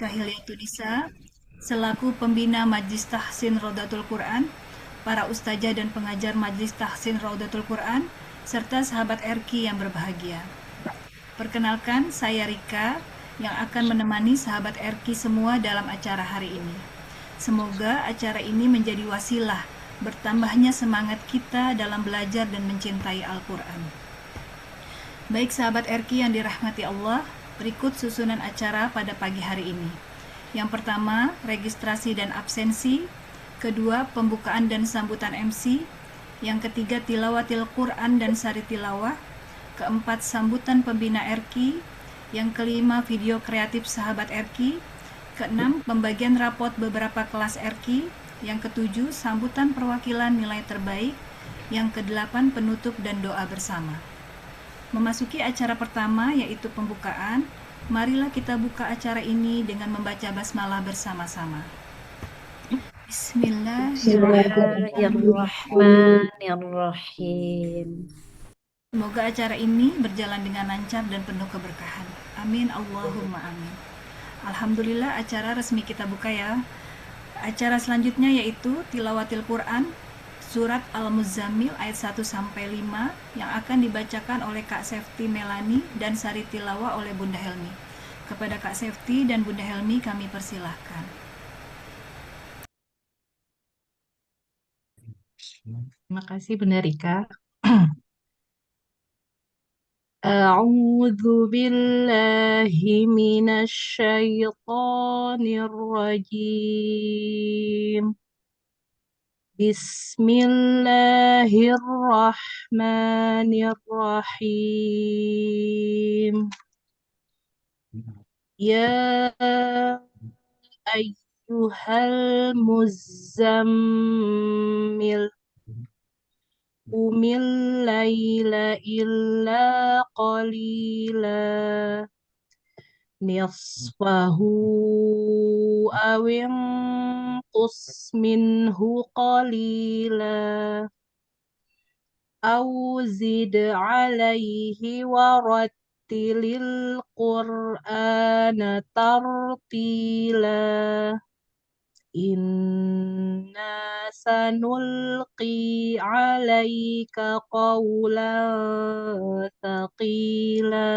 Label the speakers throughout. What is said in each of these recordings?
Speaker 1: Kahiliatunisa, selaku pembina Majlis Tahsin Raudatul Quran, para ustazah dan pengajar Majlis Tahsin Raudatul Quran, serta sahabat RQ yang berbahagia. Perkenalkan, saya Rika yang akan menemani sahabat RQ semua dalam acara hari ini. Semoga acara ini menjadi wasilah bertambahnya semangat kita dalam belajar dan mencintai Al-Quran. Baik sahabat RQ yang dirahmati Allah, berikut susunan acara pada pagi hari ini. Yang pertama, registrasi dan absensi. Kedua, pembukaan dan sambutan MC. Yang ketiga, tilawatil Quran dan sari tilawah. Keempat, sambutan pembina RQ. Yang kelima, video kreatif sahabat RQ. Keenam, pembagian rapot beberapa kelas RQ. Yang ketujuh, sambutan perwakilan nilai terbaik. Yang kedelapan, penutup dan doa bersama. Memasuki acara pertama yaitu pembukaan, marilah kita buka acara ini dengan membaca basmalah bersama-sama.
Speaker 2: Bismillahirrahmanirrahim.
Speaker 1: Semoga acara ini berjalan dengan lancar dan penuh keberkahan. Amin, Allahumma amin. Alhamdulillah, acara resmi kita buka ya. Acara selanjutnya yaitu Tilawatil Quran Surat Al-Muzammil ayat 1-5 yang akan dibacakan oleh Kak Sefti Melani dan sari tilawah oleh Bunda Helmi. Kepada Kak Sefti dan Bunda Helmi kami persilahkan.
Speaker 3: Terima kasih Bunda Rika. A'udzu billahi minasy syaithanir rajim. Bismillahirrahmanirrahim. Ya ayyuhal muzammil Qumil laila illa qalila nisfahu awin qus minhu qalila aw zid alaihi warattilil qur'ana tartila Inna sanulqi alaika qawlan thaqila.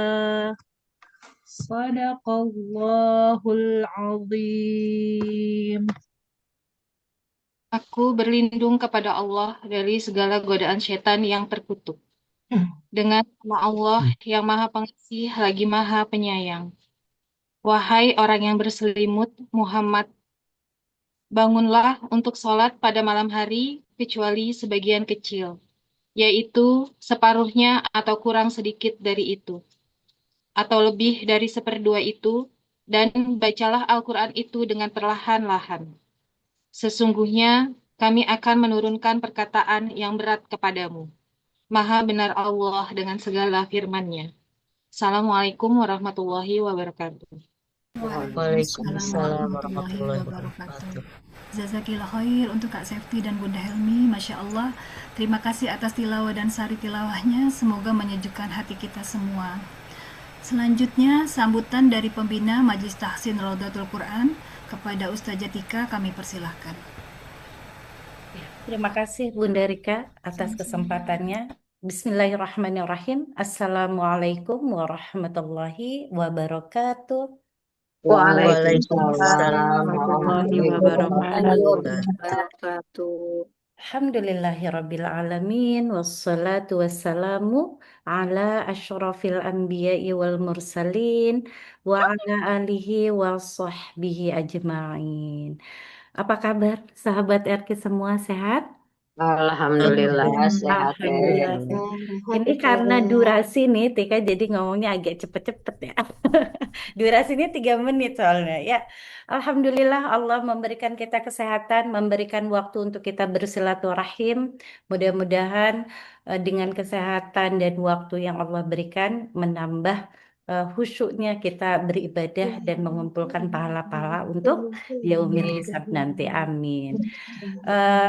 Speaker 3: Sadaqallahul azim.
Speaker 4: Aku berlindung kepada Allah dari segala godaan setan yang terkutuk. Dengan nama Allah yang Maha Pengasih lagi Maha Penyayang. Wahai orang yang berselimut, Muhammad, bangunlah untuk sholat pada malam hari kecuali sebagian kecil, yaitu separuhnya atau kurang sedikit dari itu, atau lebih dari seperdua itu, dan bacalah Al-Quran itu dengan perlahan-lahan. Sesungguhnya kami akan menurunkan perkataan yang berat kepadamu. Maha benar Allah dengan segala firman-Nya. Assalamualaikum warahmatullahi wabarakatuh.
Speaker 2: Waalaikumsalam warahmatullahi wabarakatuh.
Speaker 1: Jazakillah khair untuk Kak Sefti dan Bunda Helmi. Masya Allah, terima kasih atas tilawah dan sari tilawahnya. Semoga menyejukkan hati kita semua. Selanjutnya, sambutan dari pembina Majlis Tahsin Raudatul Quran kepada Ustazah Tika kami persilahkan.
Speaker 2: Terima kasih Bunda Rika atas kesempatannya. Bismillahirrahmanirrahim. Assalamualaikum warahmatullahi wabarakatuh.
Speaker 5: Waalaikumsalam warahmatullahi wabarakatuh.
Speaker 2: Alhamdulillahirabbil alamin wassalatu wassalamu ala asyrafil anbiya'i wal mursalin wa ala alihi wa sahbihi ajma'in. Apa kabar sahabat RQ semua, sehat?
Speaker 5: Alhamdulillah sehat.
Speaker 2: Alhamdulillah. Ini karena durasi nih Tika jadi ngomongnya agak cepet-cepet ya. Durasinya 3 menit soalnya ya. Alhamdulillah Allah memberikan kita kesehatan, memberikan waktu untuk kita bersilaturahim. Mudah-mudahan dengan kesehatan dan waktu yang Allah berikan menambah khusyuknya kita beribadah dan mengumpulkan pahala-pahala untuk yaumil hisab nanti. Amin.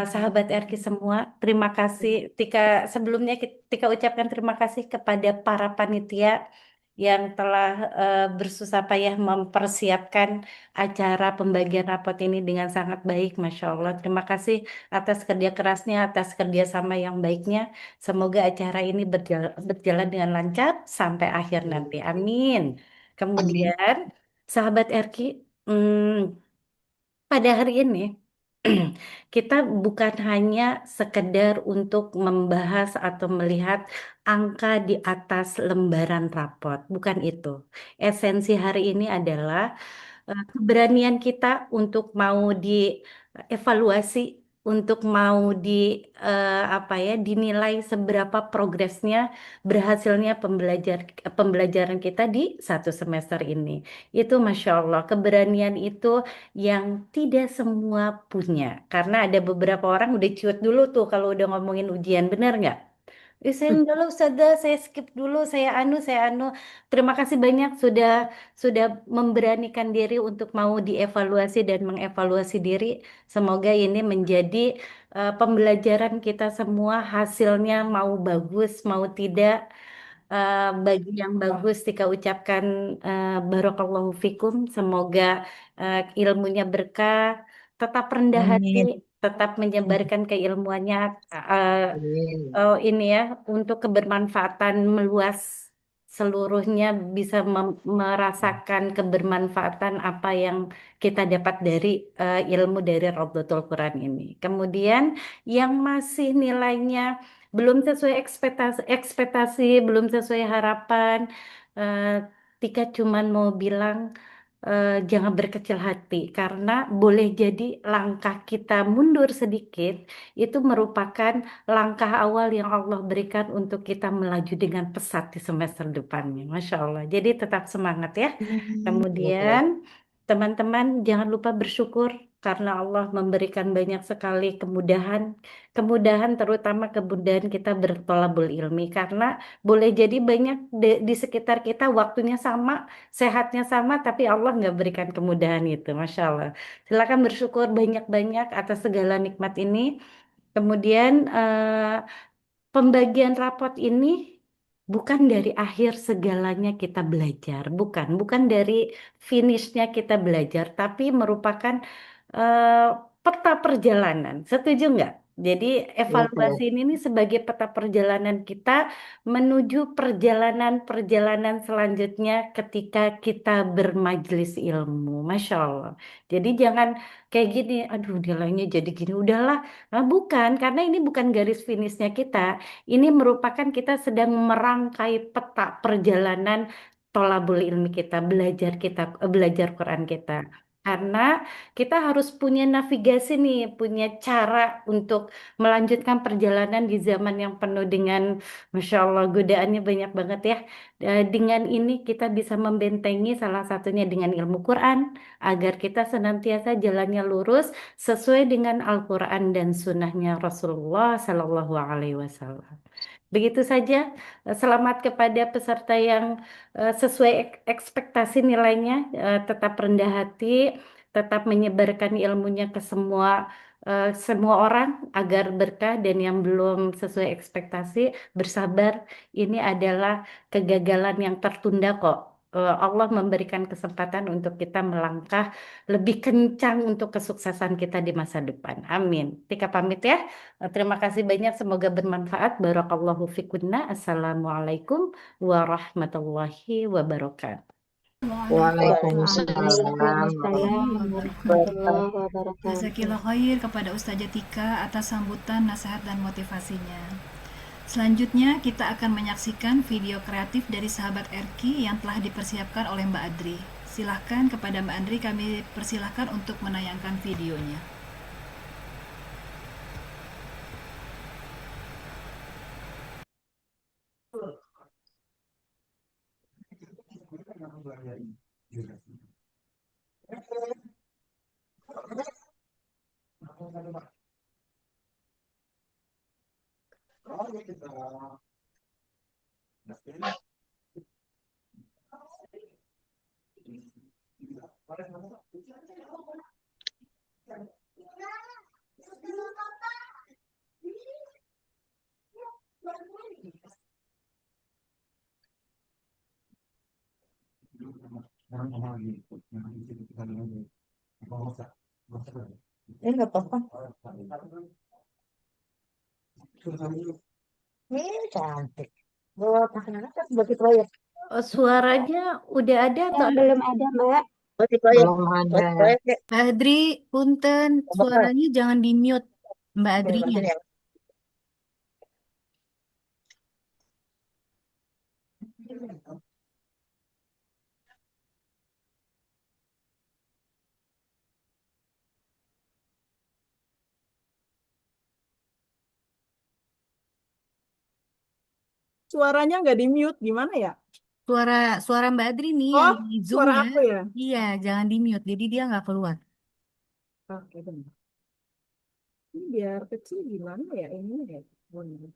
Speaker 2: Sahabat RQ semua, terima kasih. Tika sebelumnya Tika ucapkan terima kasih kepada para panitia yang telah bersusah payah mempersiapkan acara pembagian rapot ini dengan sangat baik, Masya Allah. Terima kasih atas kerja kerasnya, atas kerjasama yang baiknya. Semoga acara ini berjalan dengan lancar sampai akhir nanti. Amin. Kemudian, sahabat Erki, pada hari ini kita bukan hanya sekedar untuk membahas atau melihat angka di atas lembaran raport, bukan itu. Esensi hari ini adalah keberanian kita untuk mau dievaluasi, untuk mau apa ya, dinilai seberapa progresnya, berhasilnya pembelajaran kita di satu semester ini. Itu Masya Allah, keberanian itu yang tidak semua punya. Karena ada beberapa orang udah ciut dulu tuh kalau udah ngomongin ujian, bener nggak? Saya enggak lah Ustazah, saya skip dulu, saya anu. Terima kasih banyak sudah memberanikan diri untuk mau dievaluasi dan mengevaluasi diri. Semoga ini menjadi pembelajaran kita semua, hasilnya mau bagus mau tidak. Bagi yang bagus Tika ucapkan barakallahu fikum. Semoga ilmunya berkah, tetap rendah hati,
Speaker 3: Amin.
Speaker 2: tetap menyebarkan keilmuannya. eh,
Speaker 5: Amin.
Speaker 2: Oh ini ya, untuk kebermanfaatan meluas seluruhnya bisa merasakan kebermanfaatan apa yang kita dapat dari ilmu dari Raudhatul Quran ini. Kemudian yang masih nilainya belum sesuai ekspektasi, belum sesuai harapan, eh, Tika cuman mau bilang jangan berkecil hati karena boleh jadi langkah kita mundur sedikit itu merupakan langkah awal yang Allah berikan untuk kita melaju dengan pesat di semester depannya. Masya Allah. Jadi tetap semangat ya. Kemudian teman-teman jangan lupa bersyukur karena Allah memberikan banyak sekali kemudahan. Kemudahan terutama kemudahan kita bertolabul ilmi. Karena boleh jadi banyak di sekitar kita waktunya sama, sehatnya sama, tapi Allah nggak berikan kemudahan itu. Masya Allah. Silakan bersyukur banyak-banyak atas segala nikmat ini. Kemudian pembagian rapot ini bukan dari akhir segalanya kita belajar, bukan dari finishnya kita belajar, tapi merupakan eh, peta perjalanan. Setuju nggak? Jadi evaluasi
Speaker 5: Betul.
Speaker 2: ini nih sebagai peta perjalanan kita menuju perjalanan-perjalanan selanjutnya ketika kita bermajelis ilmu. Masya Allah. Jadi jangan kayak gini, aduh nilainya jadi gini, udahlah. Nah, bukan, karena ini bukan garis finishnya kita. Ini merupakan kita sedang merangkai peta perjalanan tolabul ilmi kita, belajar Quran kita. Karena kita harus punya navigasi nih, punya cara untuk melanjutkan perjalanan di zaman yang penuh dengan, Masya Allah, godaannya banyak banget ya. Dengan ini kita bisa membentengi salah satunya dengan ilmu Quran, agar kita senantiasa jalannya lurus sesuai dengan Al-Quran dan sunnahnya Rasulullah Sallallahu Alaihi Wasallam. Begitu saja, selamat kepada peserta yang sesuai ekspektasi nilainya, tetap rendah hati, tetap menyebarkan ilmunya ke semua orang agar berkah dan yang belum sesuai ekspektasi bersabar. Ini adalah kegagalan yang tertunda kok. Allah memberikan kesempatan untuk kita melangkah lebih kencang untuk kesuksesan kita di masa depan. Amin. Tika pamit ya. Terima kasih banyak, semoga bermanfaat. Barakallahu fikunna. Assalamualaikum warahmatullahi wabarakatuh.
Speaker 5: Waalaikumsalam
Speaker 3: Waalaikumsalam warahmatullahi wabarakatuh.
Speaker 1: Jazakillah khair kepada Ustazah Tika atas sambutan, nasihat, dan motivasinya. Selanjutnya kita akan menyaksikan video kreatif dari sahabat Erki yang telah dipersiapkan oleh Mbak Adri. Silahkan kepada Mbak Adri, kami persilahkan untuk menayangkan videonya.
Speaker 3: Ini nggak apa-apa. Ini cantik. Bawa makanan apa buat proyek?
Speaker 2: Oh, suaranya udah ada atau
Speaker 3: Belum ada, Mbak. Buat proyek.
Speaker 5: Belum
Speaker 3: Buat
Speaker 5: ada.
Speaker 3: proyek deh.
Speaker 1: Mbak Adri, punten,
Speaker 3: Coba kan.
Speaker 1: suaranya jangan di mute, Mbak Adrinya.
Speaker 3: Sini ya.
Speaker 6: Suaranya nggak di mute, gimana ya?
Speaker 1: Suara suara Mbak Adri nih
Speaker 6: Oh,
Speaker 1: yang di Zoom
Speaker 6: suara
Speaker 1: ya.
Speaker 6: aku ya?
Speaker 1: Iya, jangan di mute, jadi dia nggak keluar.
Speaker 6: Oke, benar. Ini biar kecil gimana ya ini ya? Oh, ini.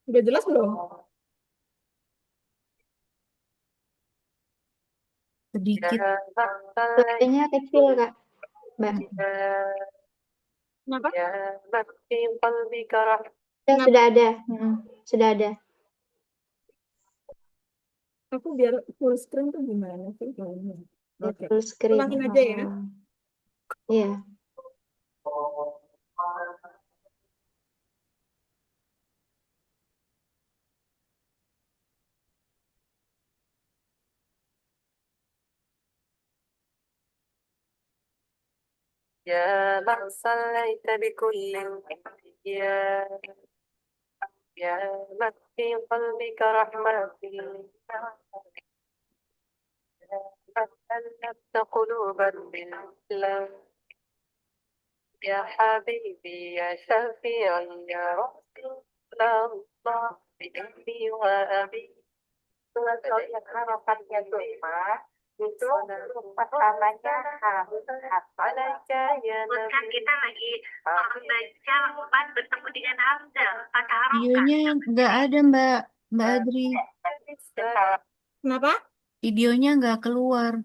Speaker 6: Udah jelas belum?
Speaker 1: Sedikit.
Speaker 3: Suaranya kecil, Kak. Mbak.
Speaker 6: Kenapa?
Speaker 3: Ya, sudah ada. Sudah ada.
Speaker 6: Aku biar full screen tuh gimana sih? Oh, ini.
Speaker 3: Ya,
Speaker 6: Oke.
Speaker 3: full screen.
Speaker 6: Ulangin aja ya.
Speaker 3: Iya.
Speaker 7: يا من صليت بكل الأنبياء يا من في قلبك رحمة يا من ألفت قلوبا بالإسلام يا حبيبي يا شفيعي يا رسول الله بأمي وأبي
Speaker 2: kalau yang harapannya cuma itu pertamanya harus
Speaker 7: عليك يا
Speaker 2: kan
Speaker 7: نبي
Speaker 2: kita lagi baca pas bertemu dengan Hamzah kata harokat.
Speaker 1: Videonya nggak ada Mbak Adri.
Speaker 6: Kenapa?
Speaker 1: Videonya nggak keluar.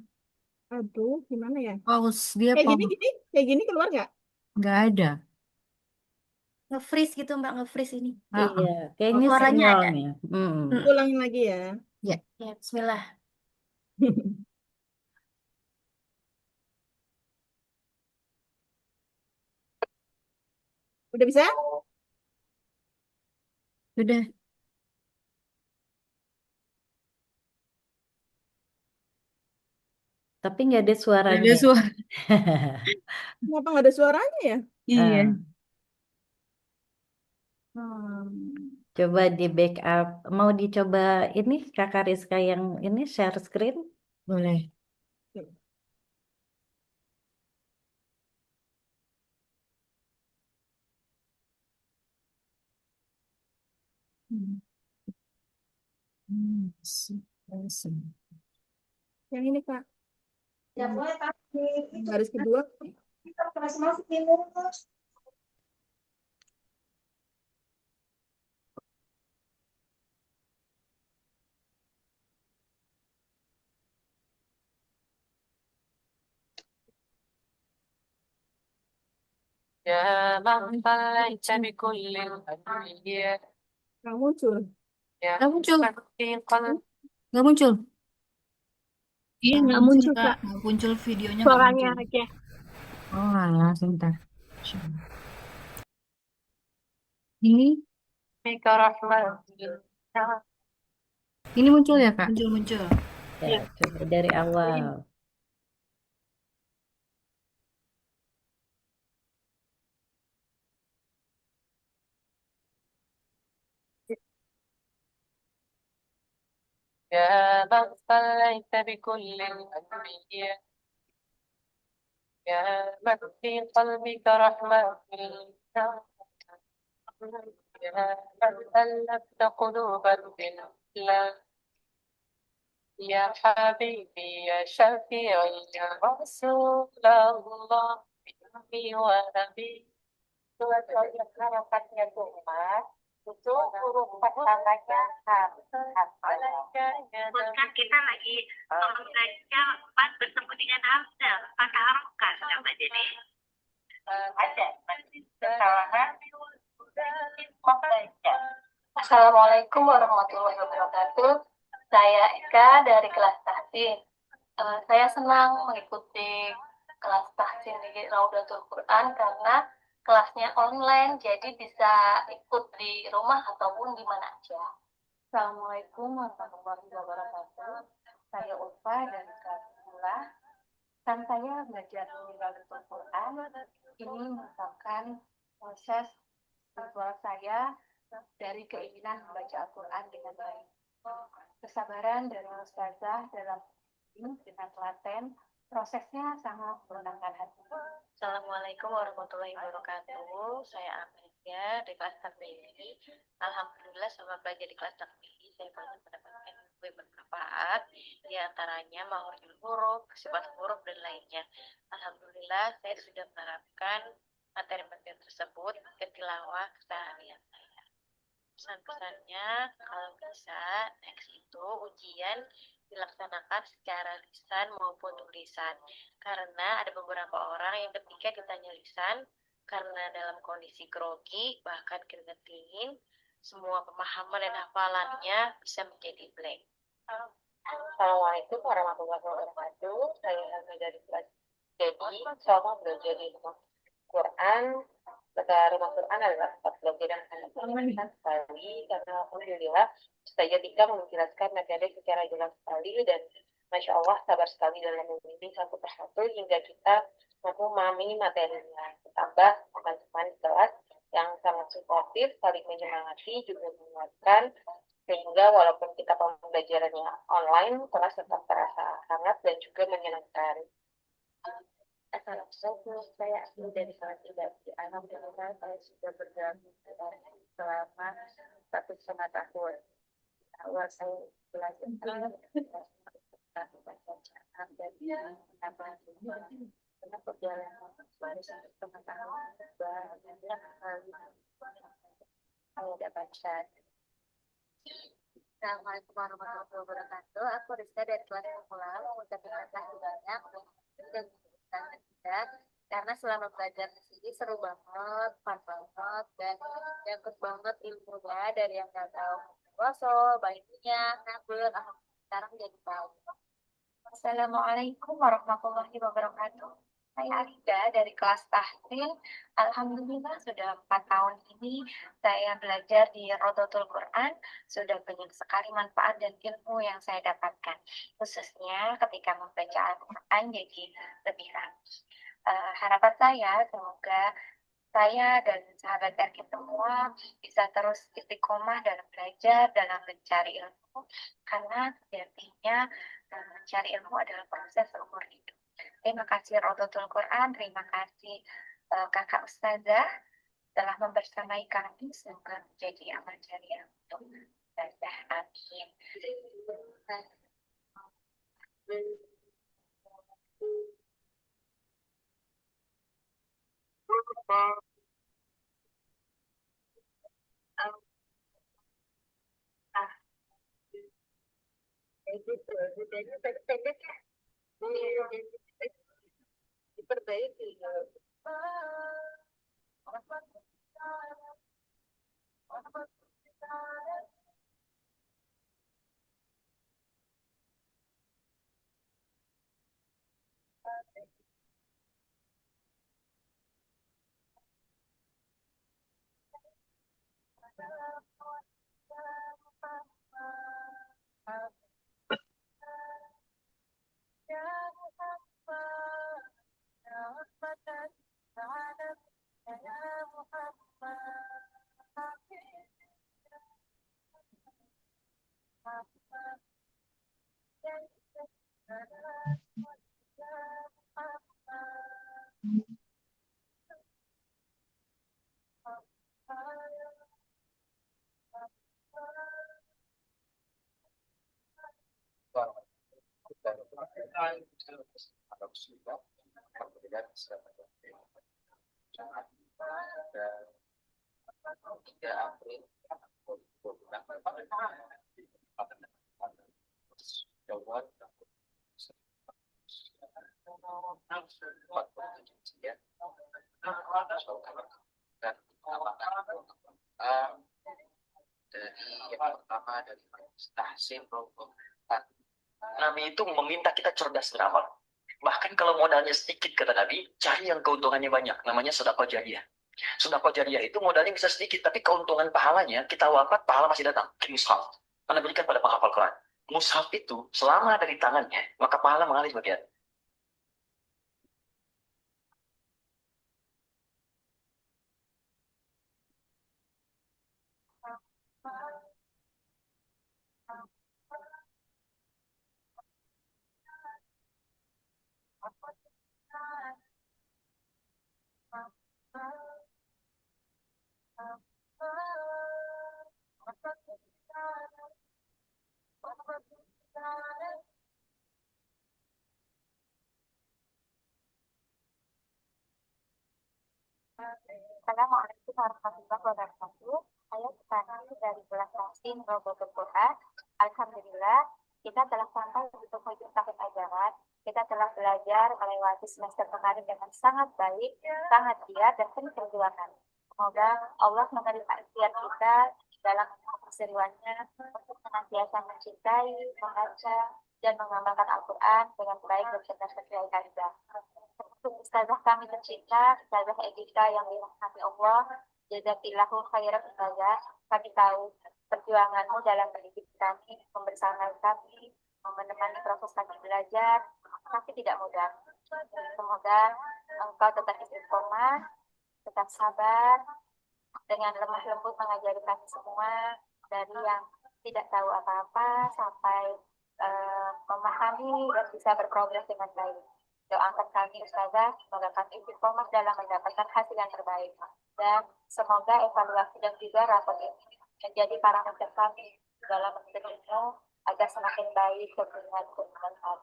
Speaker 6: Aduh, gimana ya?
Speaker 1: Pause, dia
Speaker 6: Kayak
Speaker 1: pause.
Speaker 6: gini, kayak gini keluar nggak?
Speaker 1: Nggak ada.
Speaker 8: Nge-freeze gitu Mbak, nge-freeze ini.
Speaker 2: Iya, kayaknya
Speaker 8: Suaranya ada.
Speaker 2: sinyalnya.
Speaker 6: Aku ulangin lagi ya.
Speaker 1: Ya.
Speaker 8: Ya, bismillah.
Speaker 6: Udah bisa?
Speaker 1: Sudah.
Speaker 2: Tapi nggak ada
Speaker 1: Nggak
Speaker 2: suaranya.
Speaker 1: ada suara.
Speaker 6: Kenapa nggak ada suaranya ya?
Speaker 1: Iya.
Speaker 2: Coba di backup. Mau dicoba ini Kakak Rizka yang ini share screen?
Speaker 1: Boleh.
Speaker 6: Yang ini, Kak.
Speaker 3: Ya, boleh, Kak.
Speaker 6: Baris kedua.
Speaker 3: Kita masuk ini.
Speaker 7: يا من صليت بكل الأنبياء
Speaker 6: Nggak muncul.
Speaker 7: يا
Speaker 1: Nggak muncul.
Speaker 7: من في قلبك
Speaker 1: Nggak muncul.
Speaker 3: Iya, nggak muncul,
Speaker 1: Kak.
Speaker 3: Kak.
Speaker 1: Nggak muncul videonya nggak
Speaker 3: Suaranya
Speaker 1: muncul.
Speaker 3: aja.
Speaker 1: Oh, alah, sebentar. Ini
Speaker 7: رحمة
Speaker 1: ini muncul ya, Kak? Muncul.
Speaker 2: Ya, coba dari awal.
Speaker 7: يا من صليت بكل الأنبياء يا من في قلبك رحمة يا من ألفت قلوبا بالإسلام يا حبيبي يا شفيعي يا رسول الله بأمي وأبي
Speaker 2: Kalau yang harapannya cuma itu huruf pertamanya harus
Speaker 7: عليك يا
Speaker 2: kan kita lagi baca pas bertemu dengan Hamzah kata harokat sama jadi
Speaker 7: ada kesalahan membaca. Assalamualaikum warahmatullahi wabarakatuh. Saya Eka dari kelas tahsin. Saya senang mengikuti kelas tahsin di Raudatul Quran karena kelasnya online, jadi bisa ikut di rumah ataupun di mana aja. Assalamualaikum warahmatullahi wabarakatuh. Saya Ulfa dari kelas 10. Dan saya belajar di Raudatul Quran. Ini merupakan proses spiritual saya dari keinginan membaca Al-Quran dengan baik. Kesabaran dari ustazah dalam ini dengan telaten, prosesnya sangat menenangkan hati. Assalamualaikum warahmatullahi wabarakatuh. Saya Amelia di kelas takmili. Alhamdulillah selama belajar di kelas takmili saya banyak mendapatkan ilmu yang bermanfaat, di antaranya menghurufkan huruf, sifat huruf dan lainnya. Alhamdulillah saya sudah menerapkan materi-materi tersebut ke tilawah keseharian saya. Pesan-pesannya, kalau bisa next itu ujian dilaksanakan secara lisan maupun tulisan, karena ada beberapa orang yang ketika ditanya lisan karena dalam kondisi grogi bahkan keringat dingin, semua pemahaman dan hafalannya bisa menjadi blank. Assalamualaikum warahmatullahi wabarakatuh. Saya Helmi dari kelas. Jadi selama belajar di rumah Quran, rumah Quran adalah tempat belajar yang sangat menyenangkan sekali, karena alhamdulillah Ustazah Tika menjelaskan materi secara jelas sekali dan Masya Allah sabar sekali dalam membimbing satu persatu hingga kita mampu memahami materinya. Ditambah teman-teman di kelas yang sangat suportif, saling menyemangati, juga menguatkan, sehingga walaupun kita pembelajarannya online, kelas tetap terasa hangat dan juga menyenangkan. Assalamualaikum, saya Asli dari kelas 3. Alhamdulillah saya sudah bergabung selama 1,5 tahun. Awal saya belajar bacaan dan apa karena perjalanan baru 1,5 tahun banyak sekali saya dapatkan. Assalamualaikum warahmatullahi wabarakatuh. Aku Rizka dari kelas 10 mengucapkan terima kasih banyak dan karena selama belajar di sini seru banget, fun banget, dan nyangkut banget ilmunya dari yang nggak tahu Rasul, baiknya, nabel, sekarang jadi tahu. Assalamualaikum warahmatullahi wabarakatuh. Saya Alida dari kelas tahsin. Alhamdulillah sudah 4 tahun ini saya belajar di Raudatul Quran. Sudah banyak sekali manfaat dan ilmu yang saya dapatkan. Khususnya ketika membaca Al-Quran jadi lebih rapi. Harapan saya semoga saya dan sahabat RK semua bisa terus istiqomah dalam belajar, dalam mencari ilmu, karena sejatinya mencari ilmu adalah proses seumur hidup. Terima kasih Raudatul Quran, terima kasih kakak ustazah telah membersamai kami, semoga menjadi amal jariah untuk ustazah. Amin. Pendek ya, diperbaiki.
Speaker 9: Dan dari yang pertama dari Tahsin Nabi itu meminta kita cerdas beramal. Bahkan kalau modalnya sedikit, kata Nabi, cari yang keuntungannya banyak. Namanya sedekah jariyah. Sedekah jariyah itu modalnya bisa sedikit, tapi keuntungan pahalanya, kita wafat, pahala masih datang. Mushaf. Karena berikan pada penghafal Quran. Mushaf itu, selama ada di tangannya, maka pahala mengalir bagian.
Speaker 7: Assalamualaikum warahmatullahi wabarakatuh. Saya Tiffany dari kelas Tahsin Robotul Quran. Alhamdulillah, kita telah sampai di penghujung tahun ajaran. Kita telah belajar melewati semester kemarin dengan sangat baik, sangat giat, dan penuh perjuangan. Semoga Allah menerima ikhtiar kita dalam keseruannya untuk senantiasa mencintai, membaca, dan mengamalkan Al-Quran dengan baik dan cerdas sesuai kaidah. Untuk ustazah kami tercinta, ustazah Edita yang dirahmati Allah, jazakillahu khairan ustazah. Kami tahu perjuanganmu dalam mendidik kami, membersamai kami, menemani proses kami belajar, tapi tidak mudah. Semoga engkau tetap istiqomah, tetap sabar, dengan lemah lembut mengajari kami semua, dari yang tidak tahu apa-apa sampai memahami dan bisa berprogres dengan baik. Doakan kami Ustazah, semoga kami istiqomah dalam mendapatkan hasil yang terbaik. Dan semoga evaluasi dan juga rapor ini menjadi parameter kami dalam menuntut ilmu agar semakin baik dengan bermanfaat.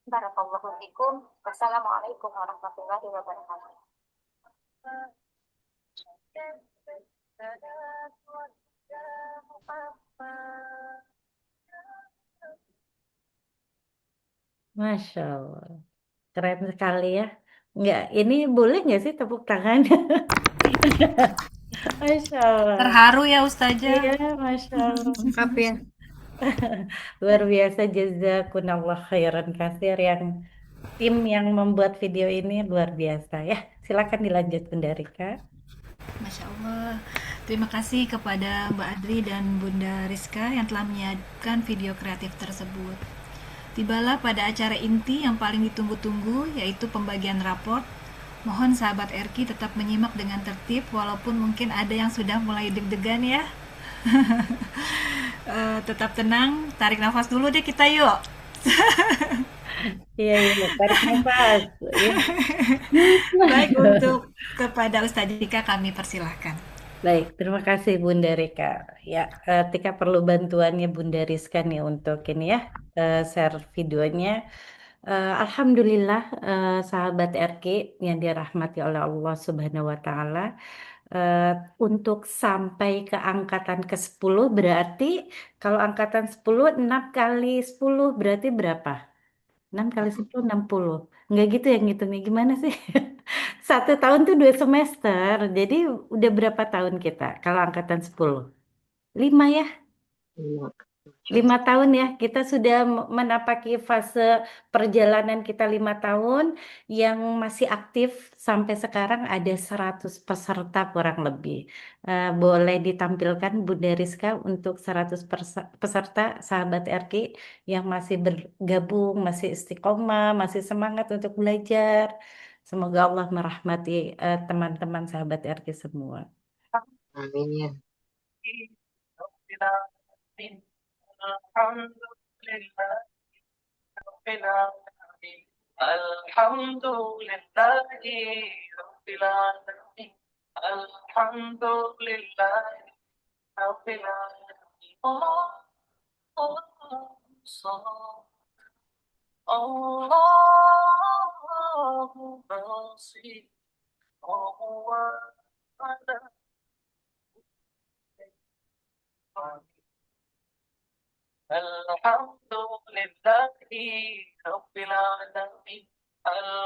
Speaker 7: Barakallahu fikum. Wassalamualaikum warahmatullahi wabarakatuh.
Speaker 2: Masya Allah. Keren sekali ya. Enggak, ini boleh nggak sih tepuk tangan? Masya Allah.
Speaker 1: Terharu ya Ustazah.
Speaker 2: Iya, Masya Allah.
Speaker 1: Lengkap ya.
Speaker 2: Luar biasa, jazakunallah khairan kasir yang tim yang membuat video ini luar biasa ya. Silakan dilanjut Bunda Rika.
Speaker 1: Masya Allah. Terima kasih kepada Mbak Adri dan Bunda Rizka yang telah menyajikan video kreatif tersebut. Tibalah pada acara inti yang paling ditunggu-tunggu, yaitu pembagian raport. Mohon sahabat RK tetap menyimak dengan tertib, walaupun mungkin ada yang sudah mulai deg-degan ya. Tetap tenang, tarik nafas dulu deh kita yuk.
Speaker 2: Iya, tarik nafas. Ya.
Speaker 1: Baik, untuk kepada Ustazah Dika kami persilahkan.
Speaker 2: Baik, terima kasih Bunda Rika. Ya, Tika perlu bantuannya Bunda Rizka nih untuk ini ya, share videonya. Alhamdulillah, sahabat RK yang dirahmati oleh Allah Subhanahu wa Ta'ala, untuk sampai ke angkatan ke-10 berarti kalau angkatan 10 6 kali 10 berarti berapa? 6 kali 10 60. Enggak gitu ya ngitungnya, gimana sih? 1 tahun tuh 2 semester. Jadi udah berapa tahun kita kalau angkatan 10? 5 ya? 5 tahun ya. Kita sudah menapaki fase perjalanan kita 5 tahun yang masih aktif sampai sekarang ada 100 peserta kurang lebih. Boleh ditampilkan Bunda Rizka untuk 100 peserta sahabat RK yang masih bergabung, masih istiqomah, masih semangat untuk belajar. Semoga Allah merahmati teman-teman sahabat RK semua.
Speaker 5: Amin ya.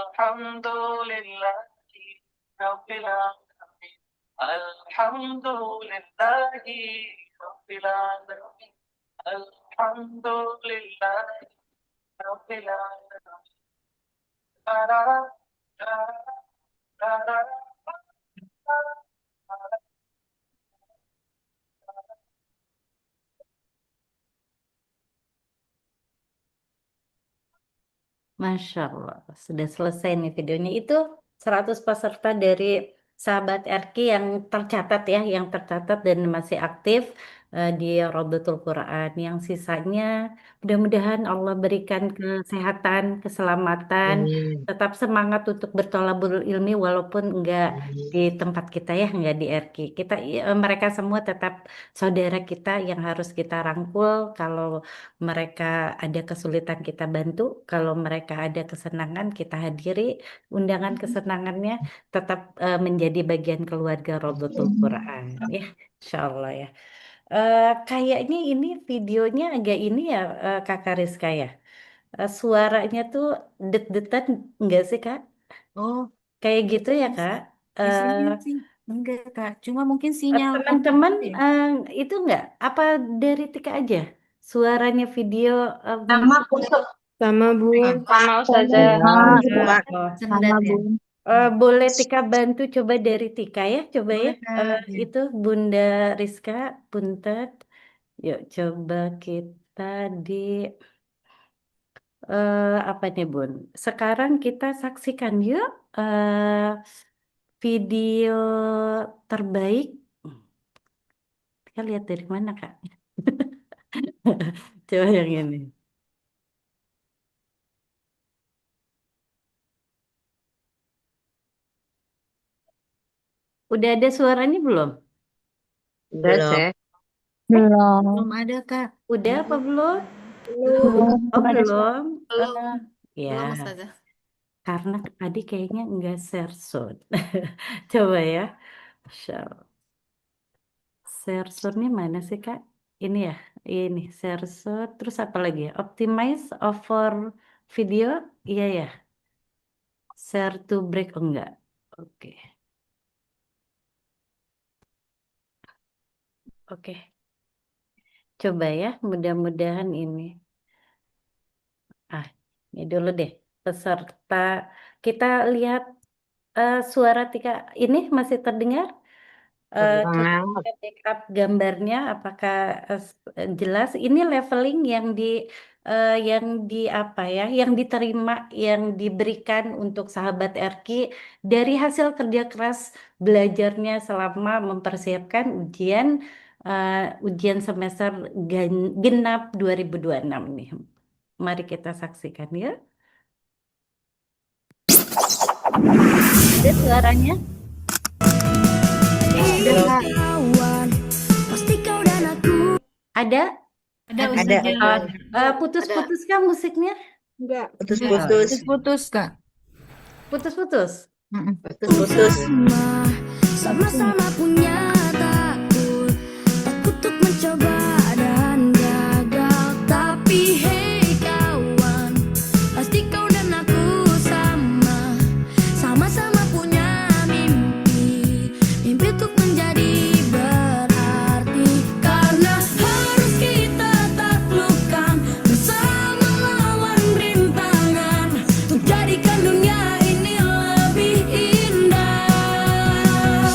Speaker 9: Alhamdulillah Rabbil alamin. Alhamdulillahi Rabbil alamin. Alhamdulillahi Rabbil alamin. La la la la la la la.
Speaker 2: Masya Allah, sudah selesai nih videonya. Itu 100 peserta dari sahabat RQ yang tercatat ya, yang tercatat dan masih aktif di Rodatul Quran. Yang sisanya mudah-mudahan Allah berikan kesehatan, keselamatan,
Speaker 5: Amin.
Speaker 2: tetap semangat untuk bertolabul ilmi walaupun enggak di
Speaker 5: Amin.
Speaker 2: tempat kita ya, enggak di RQ. Mereka semua tetap saudara kita yang harus kita rangkul. Kalau mereka ada kesulitan kita bantu, kalau mereka ada kesenangan kita hadiri undangan kesenangannya, tetap menjadi bagian keluarga Rodatul Quran ya, Insya Allah ya. Kayaknya ini videonya agak ini ya, Kakak Rizka ya. Suaranya tuh det-detan enggak sih Kak?
Speaker 6: Oh,
Speaker 2: Kayak gitu ya
Speaker 6: di,
Speaker 2: Kak?
Speaker 6: di sini
Speaker 2: Eh,
Speaker 6: sih enggak Kak. Cuma mungkin sinyal
Speaker 2: Teman-teman
Speaker 6: komputer ya.
Speaker 2: itu enggak? Apa dari Tika aja? Suaranya video
Speaker 5: Sama kusuk.
Speaker 3: Sama Bun.
Speaker 4: Sama Ustazah.
Speaker 2: Oh,
Speaker 6: Sendat ya.
Speaker 2: boleh Tika bantu coba dari Tika ya, coba ya.
Speaker 6: Boleh Kak. Ya.
Speaker 2: Itu Bunda Rizka, Puntet. Yuk coba kita di apa nih Bun? Sekarang kita saksikan yuk video terbaik. Kita lihat dari mana Kak? Coba yang ini. Udah ada suaranya belum?
Speaker 5: Udah, Seh.
Speaker 6: Belum ada Kak.
Speaker 2: Udah apa belum?
Speaker 6: Belum.
Speaker 2: Oh belum.
Speaker 8: Belum.
Speaker 2: Ya,
Speaker 8: Belum Ustazah.
Speaker 2: karena tadi kayaknya enggak share sound. Coba ya. Masya Allah. Share sound-nya mana sih Kak? Ini ya, ini share sound. Terus apa lagi ya? Optimize over video. Iya ya. Share to break oh enggak. Oke. Oke. Coba ya, mudah-mudahan ini. Ini dulu deh. Peserta. Kita lihat suara Tika ini masih terdengar? Coba
Speaker 5: Terdengar.
Speaker 2: kita backup gambarnya apakah jelas? Ini leveling yang di apa ya? Yang diterima, yang diberikan untuk sahabat RQ dari hasil kerja keras belajarnya selama mempersiapkan ujian semester genap 2026 nih. Mari kita saksikan ya. Ada suaranya? Ada?
Speaker 1: Ada
Speaker 5: Ada.
Speaker 1: Ustazah.
Speaker 2: Putus-putus kah musiknya?
Speaker 6: Enggak.
Speaker 5: Putus-putus.
Speaker 6: Putus Kak.
Speaker 2: Putus-putus?
Speaker 5: Putus-putus.
Speaker 10: Sama-sama punya takut, takut untuk mencoba dan gagal. Tapi hey kawan, pasti kau dan aku sama, sama-sama punya mimpi, mimpi untuk menjadi berarti. Karena harus kita taklukkan bersama lawan rintangan, untuk jadikan dunia ini lebih indah.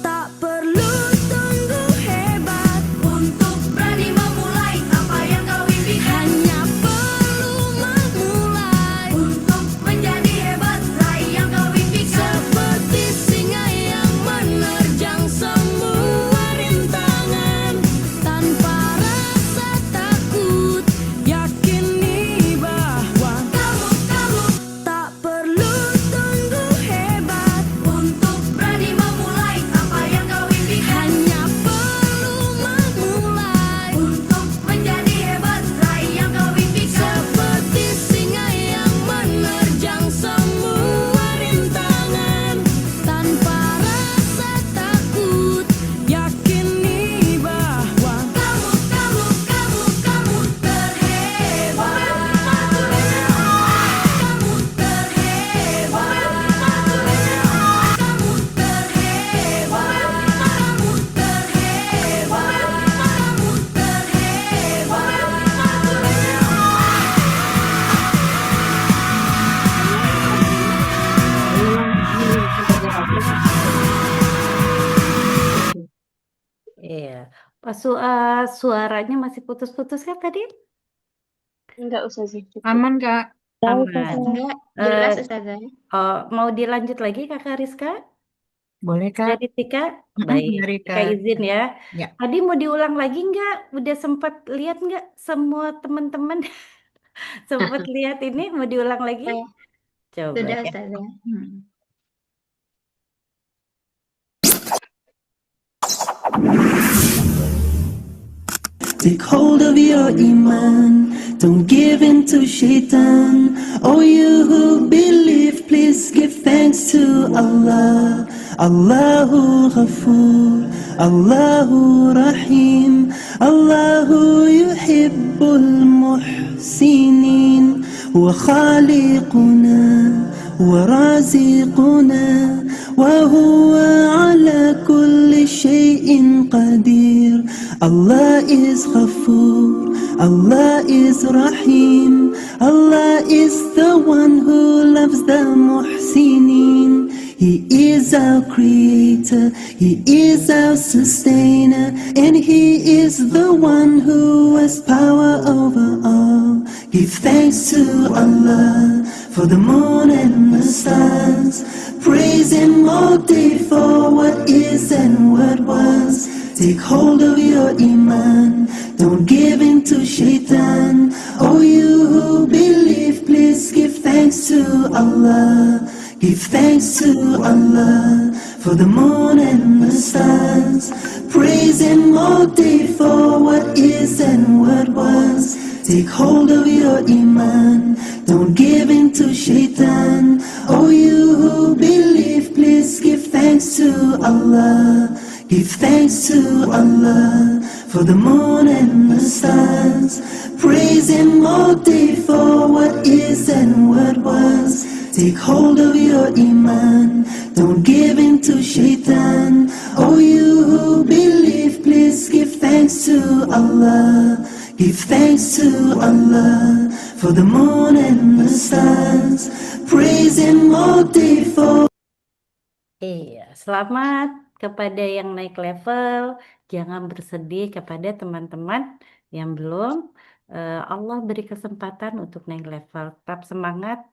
Speaker 10: Tak perlu tunggu hebat untuk
Speaker 2: Suaranya masih putus-putus kan tadi?
Speaker 4: Enggak usah sih, cukup.
Speaker 6: Aman, Kak.
Speaker 2: Aman.
Speaker 5: Enggak, jelas
Speaker 2: Eh,
Speaker 5: Ustazah.
Speaker 2: mau dilanjut lagi Kakak Rizka?
Speaker 6: Boleh, Kak.
Speaker 2: Dari Tika? Baik,
Speaker 6: Dari
Speaker 2: Tika
Speaker 6: Kak.
Speaker 2: izin ya.
Speaker 6: Ya.
Speaker 2: Tadi mau diulang lagi nggak? Udah sempat lihat nggak semua teman-teman? Sempat lihat ini? Mau diulang lagi?
Speaker 5: Saya
Speaker 2: Coba
Speaker 5: sudah
Speaker 2: ya.
Speaker 5: Ustazah.
Speaker 11: Take hold of your iman, don't give in to shaitan. Oh, you who believe, please give thanks to Allah. Allahu Ghafoor, Allahu Rahim, Allahu yuhibbul muhsinin. Wa khaliquna ورازقنا وهو على كل شيء قدير. Allah is Ghafoor, Allah is Rahim, Allah is the one who loves the Muhsinin. He is our creator, He is our sustainer, and He is the one who has power over all. Give thanks to Allah for the moon and the stars. Praise Him all day for what is and what was. Take hold of your iman, don't give in to shaitan. Oh, you who believe, please give thanks to Allah. Give thanks to Allah for the moon and the stars. Praise Him all day for what is and what was. Take hold of your iman, don't give in to shaitan. Oh, you who believe, please give thanks to Allah. Give thanks to Allah for the moon and the stars. Praise Him all day for what is and what was. Take hold of your iman, don't give in to shaitan. Oh, you who believe, please give thanks to Allah. Give thanks to Allah for the moon and the stars. Praise Him all day for.
Speaker 2: Iya, selamat kepada yang naik level. Jangan bersedih kepada teman-teman yang belum. Allah beri kesempatan untuk naik level. Tetap semangat.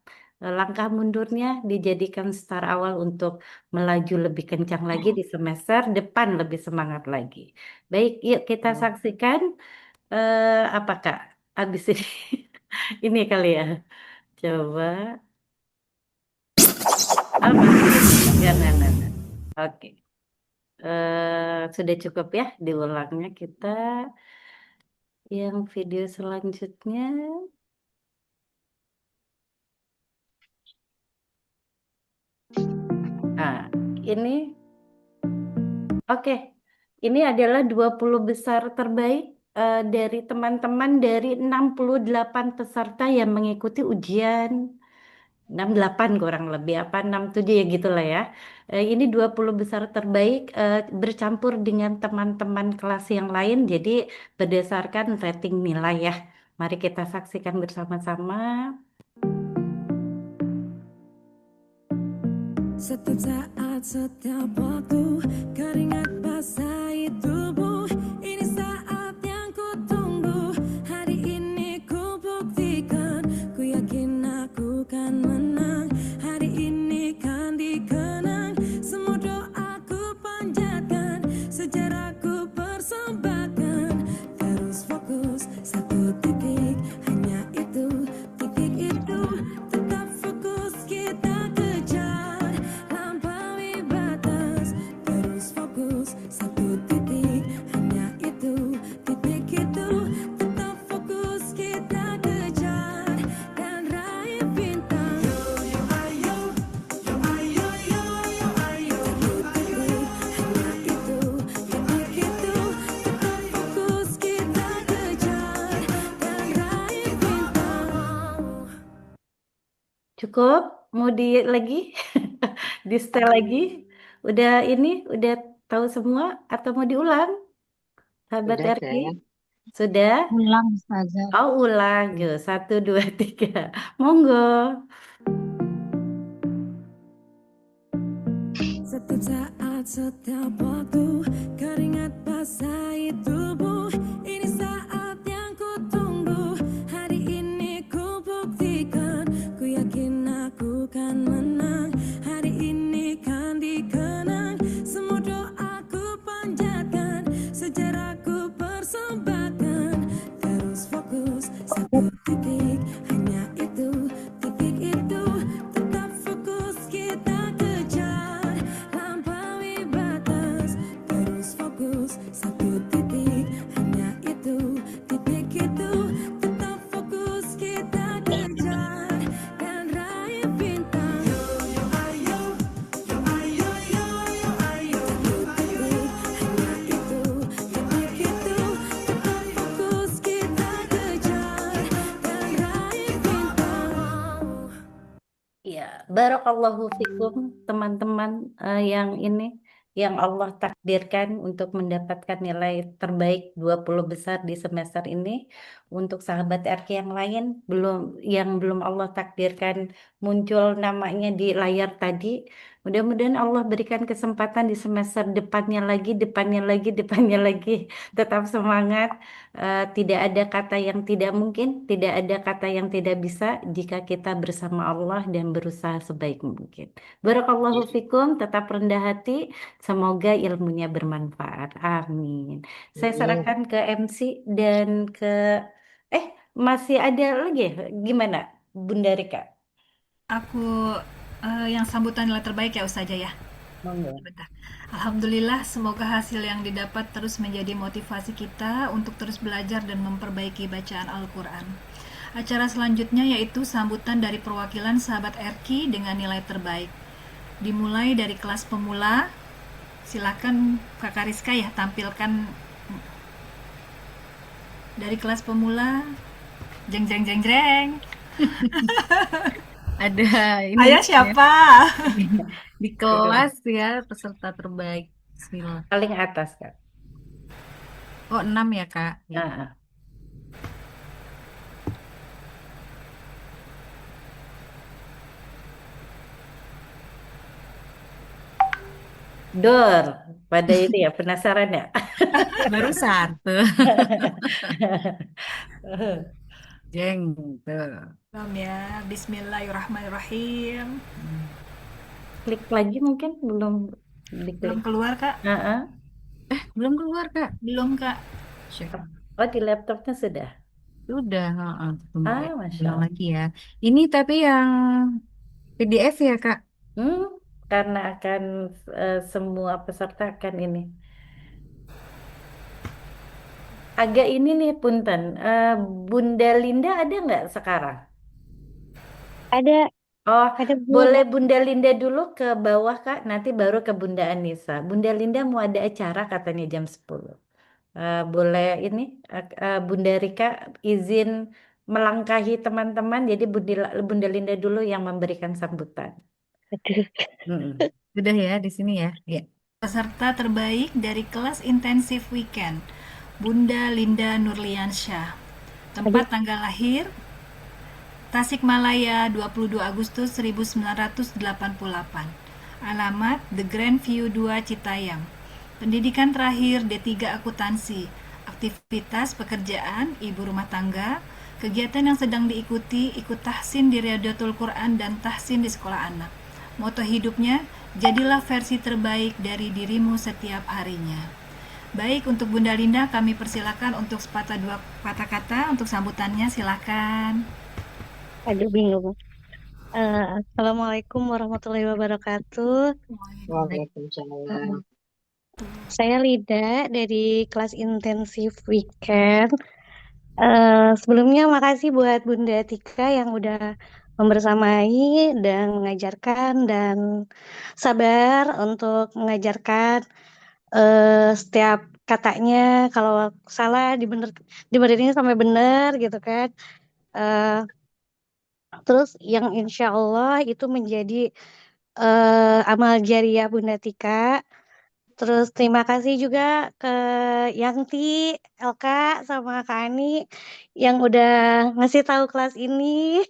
Speaker 2: Langkah mundurnya dijadikan start awal untuk melaju lebih kencang lagi di semester depan, lebih semangat lagi. Baik, yuk kita saksikan apa Kak? Habis ini ini kali ya. Coba. Apa? Jangan. Oke. Sudah cukup ya diulangnya, kita yang video selanjutnya. Nah, ini oke. Ini adalah 20 besar terbaik dari teman-teman dari 68 peserta yang mengikuti ujian. 68 kurang lebih, apa 67 ya gitulah ya. Ini 20 besar terbaik bercampur dengan teman-teman kelas yang lain, jadi berdasarkan rating nilai ya. Mari kita saksikan bersama-sama.
Speaker 10: Setiap saat, setiap waktu, keringat basahi tubuh. Ini saat yang ku tunggu. Hari ini ku buktikan, ku yakin aku kan menang. Hari ini kan dikenang, semua doaku panjatkan, sejarahku persembahkan. Terus fokus, satu titik, hanya itu, titik itu. Tetap fokus kita kejar, lampaui batas. Terus fokus, satu titik, hanya itu, titik itu. Tetap fokus kita kejar, dan raih bintang. Satu titik, hanya itu, titik itu. Tetap fokus kita kejar, dan raih bintang.
Speaker 2: Cukup? Mau lagi? Di setel lagi? Udah udah tahu semua atau mau diulang? Sahabat
Speaker 5: Sudah,
Speaker 2: RK?
Speaker 5: saya.
Speaker 2: Sudah?
Speaker 3: Ulang Ustazah.
Speaker 2: Oh, ulang. Yuk, 1, 2, 3. Monggo.
Speaker 10: Setiap saat, setiap waktu, keringat basahi tubuh. Ini saat yang ku tunggu. Hari ini ku buktikan, ku yakin aku kan menang. Hari ini kan dikenang, semua doaku panjatkan, sejarahku persembahkan. Terus fokus, satu titik, hanya itu, titik itu. Tetap fokus kita kejar, lampaui batas. Terus fokus, satu titik, hanya itu, titik itu. Tetap fokus kita kejar, dan raih bintang. Yo yo ayo, yo ayo yo yo ayo. Satu titik, hanya itu, titik itu. Tetap fokus kita kejar, dan raih bintang.
Speaker 2: Ya, barakallahu fikum teman-teman yang ini yang Allah takdirkan untuk mendapatkan nilai terbaik 20 besar di semester ini. Untuk sahabat RK yang lain yang belum Allah takdirkan muncul namanya di layar tadi, mudah-mudahan Allah berikan kesempatan di semester depannya lagi, depannya lagi, depannya lagi. Tetap semangat. Tidak ada kata yang tidak mungkin, tidak ada kata yang tidak bisa jika kita bersama Allah dan berusaha sebaik mungkin. Barakallahu fikum, tetap rendah hati, semoga ilmunya bermanfaat. Amin. Saya serahkan ke MC dan masih ada lagi ya? Gimana, Bunda Rika?
Speaker 1: Aku yang sambutan nilai terbaik ya Ustazah ya.
Speaker 2: Monggo.
Speaker 1: Bentar. Alhamdulillah, semoga hasil yang didapat terus menjadi motivasi kita untuk terus belajar dan memperbaiki bacaan Al-Quran. Acara selanjutnya yaitu sambutan dari perwakilan sahabat RQ dengan nilai terbaik. Dimulai dari kelas pemula. Silakan Kakak Rizka ya tampilkan dari kelas pemula. Jeng jeng jeng jeng.
Speaker 6: Ada ini
Speaker 1: Ayah
Speaker 6: ya,
Speaker 1: siapa?
Speaker 6: di kelas ya peserta terbaik. Bismillah.
Speaker 2: Paling atas, Kak.
Speaker 6: Oh, 6 ya, Kak. Ya.
Speaker 2: Ah, ah. Dor, pada itu ya penasaran ya.
Speaker 6: Baru satu. Jeng tuh.
Speaker 1: Salam ya. Bismillahirrahmanirrahim.
Speaker 2: Klik lagi mungkin belum diklik.
Speaker 1: Belum keluar Kak?
Speaker 6: Belum keluar, Kak.
Speaker 1: Belum Kak.
Speaker 2: Oh, di laptopnya sudah.
Speaker 6: Sudah, tunggu ya.
Speaker 2: Masya
Speaker 6: Ulang
Speaker 2: Allah.
Speaker 6: lagi ya. Ini tapi yang PDF ya, Kak?
Speaker 2: Karena akan semua peserta akan ini. Agak ini nih punten. Bunda Linda ada nggak sekarang?
Speaker 12: Ada.
Speaker 2: Oh,
Speaker 12: Ada Bu.
Speaker 2: boleh Bunda Linda dulu ke bawah Kak, nanti baru ke Bunda Anissa. Bunda Linda mau ada acara katanya jam 10. Boleh ini Bunda Rika izin melangkahi teman-teman, jadi Bunda Linda dulu yang memberikan sambutan.
Speaker 6: Sudah ya di sini ya. Ya.
Speaker 1: Peserta terbaik dari kelas intensif weekend, Bunda Linda Nurliansyah. Tempat tanggal lahir Tasikmalaya 22 Agustus 1988. Alamat The Grand View 2 Citayam. Pendidikan terakhir D3 Akuntansi. Aktivitas pekerjaan ibu rumah tangga. Kegiatan yang sedang diikuti ikut tahsin di Riyadatul Quran dan tahsin di sekolah anak. Moto hidupnya, jadilah versi terbaik dari dirimu setiap harinya. Baik, untuk Bunda Linda kami persilakan untuk sepatah dua patah kata untuk sambutannya, silakan.
Speaker 12: Aduh, bingung. Assalamualaikum warahmatullahi wabarakatuh.
Speaker 5: Waalaikumsalam.
Speaker 12: Saya Lida dari kelas intensif weekend. Sebelumnya makasih buat Bunda Tika yang udah membersamai dan mengajarkan dan sabar untuk mengajarkan setiap katanya, kalau salah dibenerin sampai benar gitu kan. Terus yang insya Allah itu menjadi amal jariah Bunda Tika. Terus terima kasih juga ke Yanti, Elka, sama Kak Ani yang udah ngasih tahu kelas ini.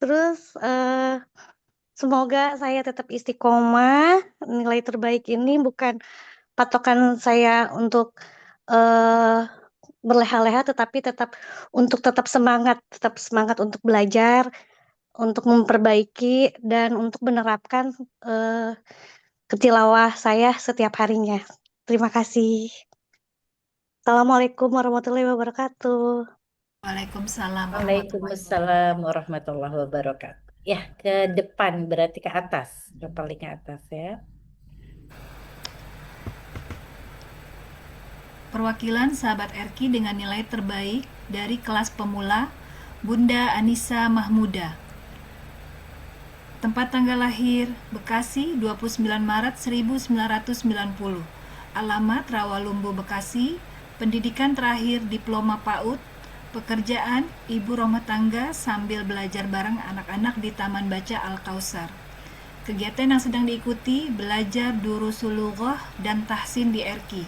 Speaker 12: Terus Semoga saya tetap istiqomah. Nilai terbaik ini bukan patokan saya untuk eh berleha-leha, tetapi tetap semangat untuk belajar, untuk memperbaiki dan untuk menerapkan eh ketilawah saya setiap harinya. Terima kasih. Assalamualaikum warahmatullahi wabarakatuh.
Speaker 1: Waalaikumsalam warahmatullahi wabarakatuh.
Speaker 2: Waalaikumsalam warahmatullahi wabarakatuh. Ya, ke depan berarti ke atas, ke paling atas ya.
Speaker 1: Perwakilan sahabat Erki dengan nilai terbaik dari kelas pemula, Bunda Anissa Mahmuda. Tempat tanggal lahir, Bekasi, 29 Maret 1990. Alamat Rawalumbu, Bekasi. Pendidikan terakhir Diploma PAUD. Pekerjaan ibu rumah tangga sambil belajar bareng anak-anak di Taman Baca Al-Kausar. Kegiatan yang sedang diikuti belajar Durusul Lughah dan tahsin di Erki.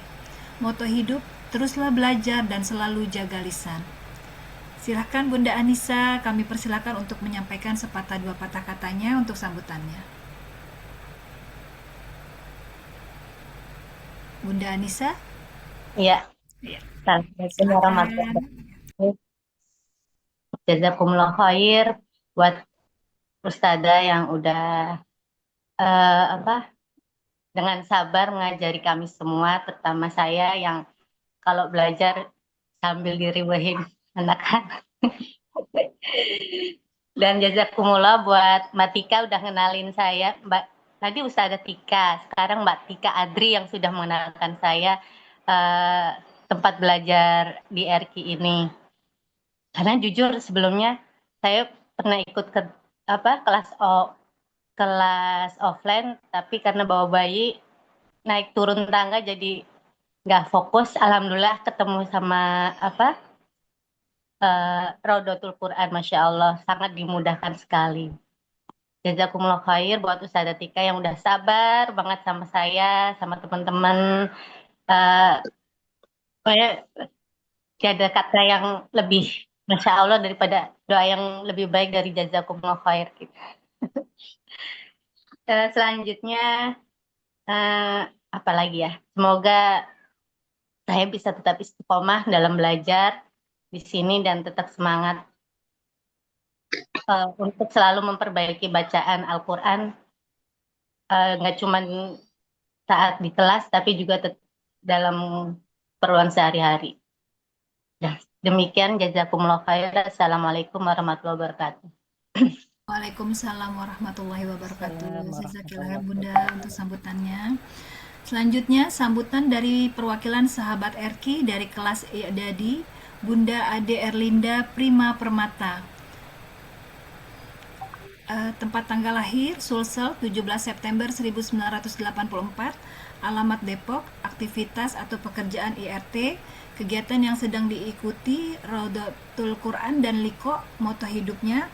Speaker 1: Moto hidup, teruslah belajar dan selalu jaga lisan. Silahkan Bunda Anissa, kami persilakan untuk menyampaikan sepatah dua patah katanya untuk sambutannya. Bunda Anissa?
Speaker 13: Iya.
Speaker 1: Ya.
Speaker 13: Assalamualaikum warahmatullahi wabarakatuh. Jazakumullah khair buat Ustazah yang udah dengan sabar mengajari kami semua, terutama saya yang kalau belajar sambil diriwahin anak-anak. Dan jazakumullah buat Mbak Tika udah kenalin saya. Tadi Ustazah Tika, sekarang Mbak Tika Adri yang sudah mengenalkan saya tempat belajar di Erki ini. Karena jujur sebelumnya saya pernah ikut ke kelas offline, tapi karena bawa bayi naik turun tangga jadi nggak fokus. Alhamdulillah ketemu sama Raudatul Quran, Masya Allah, sangat dimudahkan sekali. Jazakumullah khair buat Ustazah Tika yang udah sabar banget sama saya, sama teman-teman. Tiada kata yang lebih Masya Allah daripada doa yang lebih baik dari jazakumullah khair. Selanjutnya, apa lagi ya? Semoga saya bisa tetap istiqomah dalam belajar di sini dan tetap semangat untuk selalu memperbaiki bacaan Al-Quran, nggak cuma saat di kelas, tapi juga dalam keperluan sehari-hari. Ya, demikian jazakumullah khair. Assalamualaikum warahmatullahi wabarakatuh.
Speaker 1: Waalaikumsalam warahmatullahi wabarakatuh. Jazakillah Bunda untuk sambutannya. Selanjutnya sambutan dari perwakilan sahabat Erki dari kelas I'dadi, Bunda Ade Erlinda Prima Permata. Tempat tanggal lahir Sulsel 17 September 1984, alamat Depok, aktivitas atau pekerjaan IRT, kegiatan yang sedang diikuti Raudatul Quran dan Liko, moto hidupnya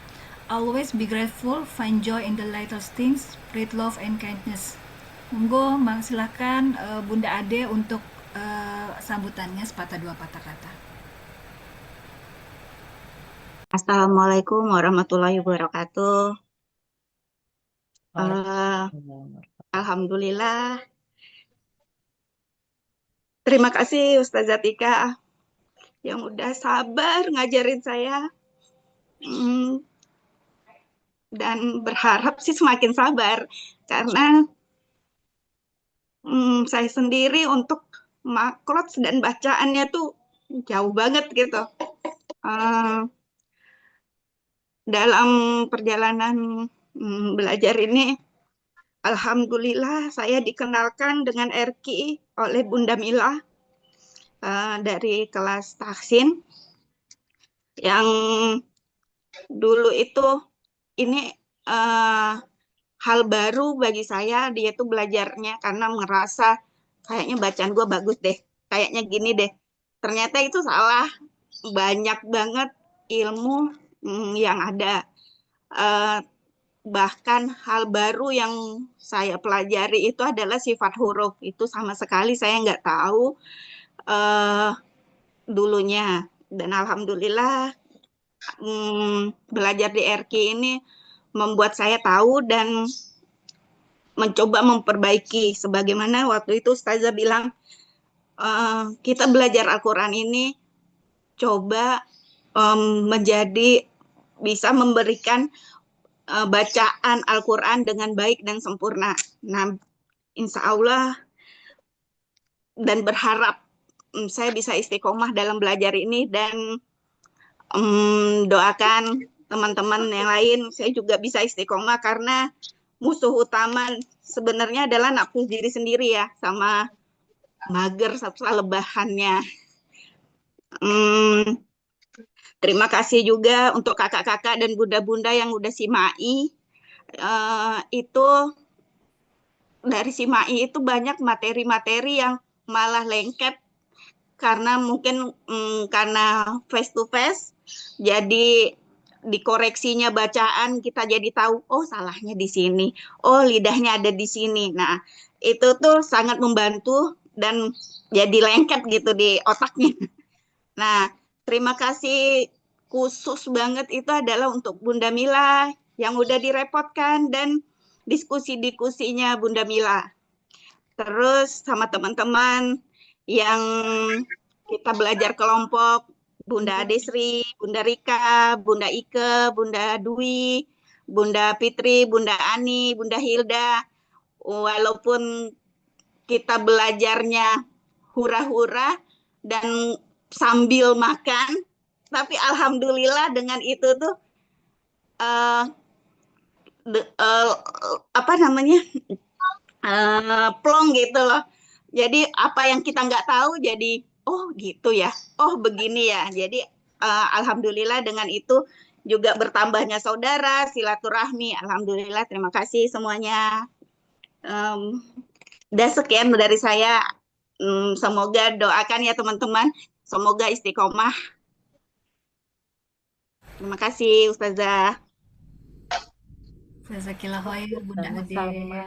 Speaker 1: always be grateful, find joy in the little things, spread love and kindness. Monggo, silahkan Bunda Ade untuk sambutannya sepatah dua patah kata.
Speaker 14: Assalamualaikum warahmatullahi wabarakatuh. Alhamdulillah. Terima kasih Ustazah Tika yang udah sabar ngajarin saya. Dan berharap sih semakin sabar karena saya sendiri untuk makrot dan bacaannya tuh jauh banget gitu. Dalam perjalanan belajar ini, alhamdulillah saya dikenalkan dengan Erki oleh Bunda Mila dari kelas tahsin yang dulu itu ini hal baru bagi saya, dia tuh belajarnya karena merasa kayaknya bacaan gue bagus deh, kayaknya gini deh. Ternyata itu salah, banyak banget ilmu yang ada. Bahkan hal baru yang saya pelajari itu adalah sifat huruf. Itu sama sekali saya nggak tahu dulunya. Dan alhamdulillah belajar di Erki ini membuat saya tahu dan mencoba memperbaiki. Sebagaimana waktu itu Ustazah bilang, kita belajar Al-Quran ini coba menjadi bisa memberikan bacaan Al-Quran dengan baik dan sempurna. Nah, insya Allah dan berharap saya bisa istiqomah dalam belajar ini dan doakan teman-teman yang lain saya juga bisa istiqomah karena musuh utama sebenarnya adalah nafsu diri sendiri ya, sama mager serta lebahannya. Terima kasih juga untuk kakak-kakak dan bunda-bunda yang udah simai. Itu dari simai itu banyak materi-materi yang malah lengket karena mungkin karena face to face, jadi dikoreksinya bacaan kita jadi tahu, oh salahnya di sini, oh lidahnya ada di sini. Nah, itu tuh sangat membantu dan jadi lengket gitu di otaknya. Nah, terima kasih khusus banget itu adalah untuk Bunda Mila yang udah direpotkan dan diskusi-diskusinya Bunda Mila. Terus sama teman-teman yang kita belajar kelompok, Bunda Adesri, Bunda Rika, Bunda Ike, Bunda Dwi, Bunda Fitri, Bunda Ani, Bunda Hilda. Walaupun kita belajarnya hura-hura dan sambil makan, tapi alhamdulillah dengan itu tuh apa namanya plong gitu loh. Jadi apa yang kita nggak tahu jadi oh gitu ya, oh begini ya. Jadi alhamdulillah dengan itu juga bertambahnya saudara, silaturahmi. Alhamdulillah, terima kasih semuanya. Udah sekian dari saya. Semoga doakan ya teman-teman, semoga istiqomah. Terima kasih Ustazah.
Speaker 1: Jazakillah khair Bunda Ade.
Speaker 2: Sama-sama.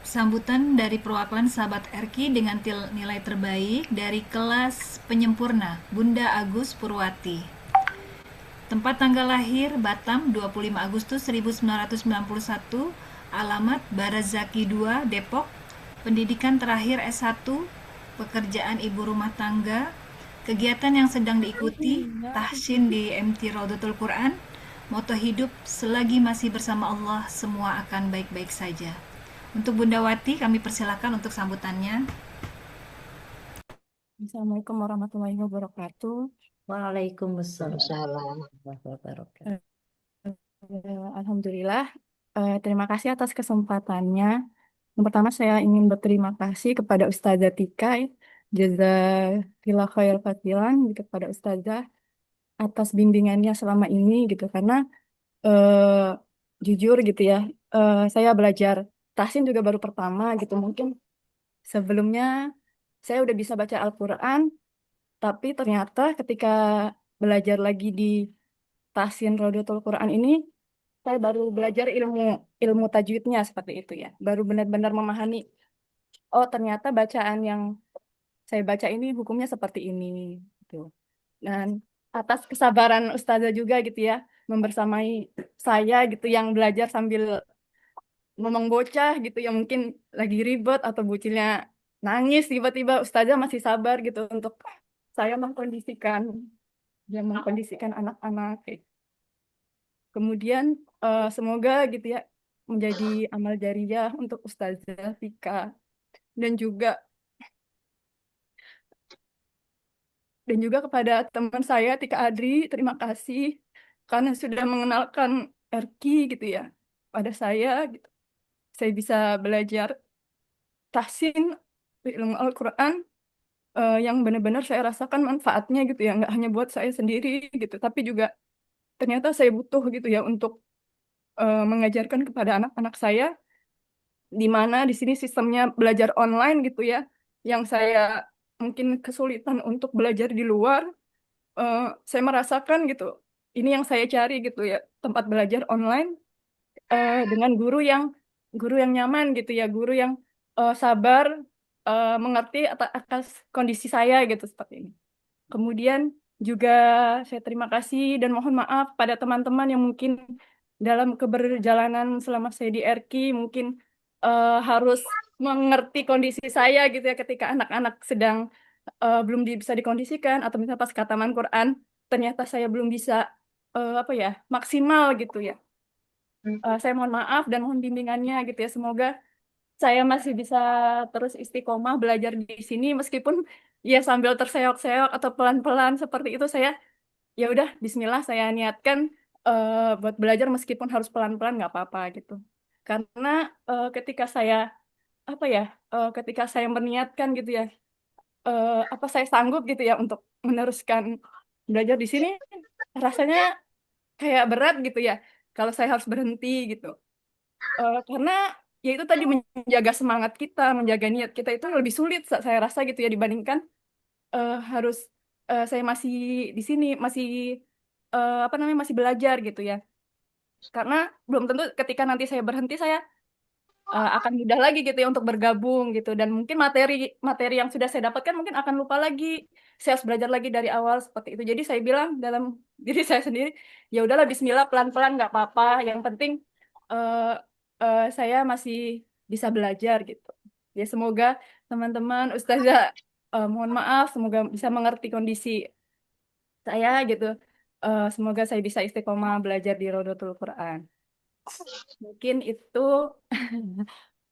Speaker 1: Sambutan dari perwakilan sahabat RQ dengan nilai terbaik dari kelas penyempurna Bunda Agus Purwati. Tempat tanggal lahir Batam 25 Agustus 1991, alamat Barazaki 2 Depok, pendidikan terakhir S1, pekerjaan ibu rumah tangga, kegiatan yang sedang diikuti tahsin di MT Raudatul Quran, moto hidup selagi masih bersama Allah semua akan baik-baik saja. Untuk Bunda Wati kami persilakan untuk sambutannya.
Speaker 6: Assalamualaikum warahmatullahi wabarakatuh.
Speaker 2: Waalaikumsalam
Speaker 5: Waalaikumsalam.
Speaker 2: warahmatullahi wabarakatuh.
Speaker 6: Alhamdulillah, terima kasih atas kesempatannya. Yang pertama saya ingin berterima kasih kepada Ustazah Tika, jazakillah khair fatilan, kepada Ustazah atas bimbingannya selama ini gitu. Karena jujur gitu ya, saya belajar tahsin juga baru pertama gitu. Mungkin sebelumnya saya udah bisa baca Al-Quran, tapi ternyata ketika belajar lagi di tahsin Raudatul Quran ini, saya baru belajar ilmu tajwidnya seperti itu ya. Baru benar-benar memahami, oh ternyata bacaan yang saya baca ini hukumnya seperti ini gitu. Dan atas kesabaran Ustazah juga gitu ya, membersamai saya gitu yang belajar sambil ngomong bocah gitu yang mungkin lagi ribet atau bocilnya nangis tiba-tiba Ustazah masih sabar gitu untuk saya mengkondisikan anak-anak. Kemudian semoga gitu ya menjadi amal jariyah untuk Ustazah Tika dan juga kepada teman saya Tika Adri, terima kasih karena sudah mengenalkan RQ gitu ya pada saya gitu. Saya bisa belajar tahsin ilmu Al-Quran yang benar-benar saya rasakan manfaatnya gitu ya, nggak hanya buat saya sendiri gitu, tapi juga ternyata saya butuh gitu ya untuk mengajarkan kepada anak-anak saya, di mana di sini sistemnya belajar online gitu ya, yang saya mungkin kesulitan untuk belajar di luar, saya merasakan gitu, ini yang saya cari gitu ya, tempat belajar online dengan guru yang nyaman gitu ya, guru yang sabar, mengerti atas kondisi saya gitu seperti ini. Kemudian juga saya terima kasih dan mohon maaf pada teman-teman yang mungkin dalam keberjalanan selama saya di RQ mungkin harus mengerti kondisi saya gitu ya ketika anak-anak sedang belum bisa dikondisikan atau misalnya pas khataman Quran ternyata saya belum bisa apa ya maksimal gitu ya. Saya mohon maaf dan mohon bimbingannya gitu ya. Semoga saya masih bisa terus istiqomah belajar di sini meskipun ya sambil terseok-seok atau pelan-pelan seperti itu saya ya udah Bismillah saya niatkan buat belajar meskipun harus pelan-pelan nggak apa-apa gitu. Karena ketika saya apa ya ketika saya meniatkan gitu ya apa saya sanggup gitu ya untuk meneruskan belajar di sini rasanya kayak berat gitu ya kalau saya harus berhenti gitu. Karena ya itu tadi menjaga semangat kita, menjaga niat kita itu lebih sulit saya rasa gitu ya dibandingkan harus saya masih di sini masih apa namanya masih belajar gitu ya. Karena belum tentu ketika nanti saya berhenti saya akan mudah lagi gitu ya untuk bergabung gitu dan mungkin materi yang sudah saya dapatkan mungkin akan lupa lagi. Saya harus belajar lagi dari awal seperti itu. Jadi saya bilang dalam diri saya sendiri, ya udahlah Bismillah pelan-pelan nggak apa-apa. Yang penting eh, saya masih bisa belajar gitu. Ya semoga teman-teman Ustazah mohon maaf, semoga bisa mengerti kondisi saya gitu. Semoga saya bisa istiqomah belajar di Rodotul Quran. Mungkin itu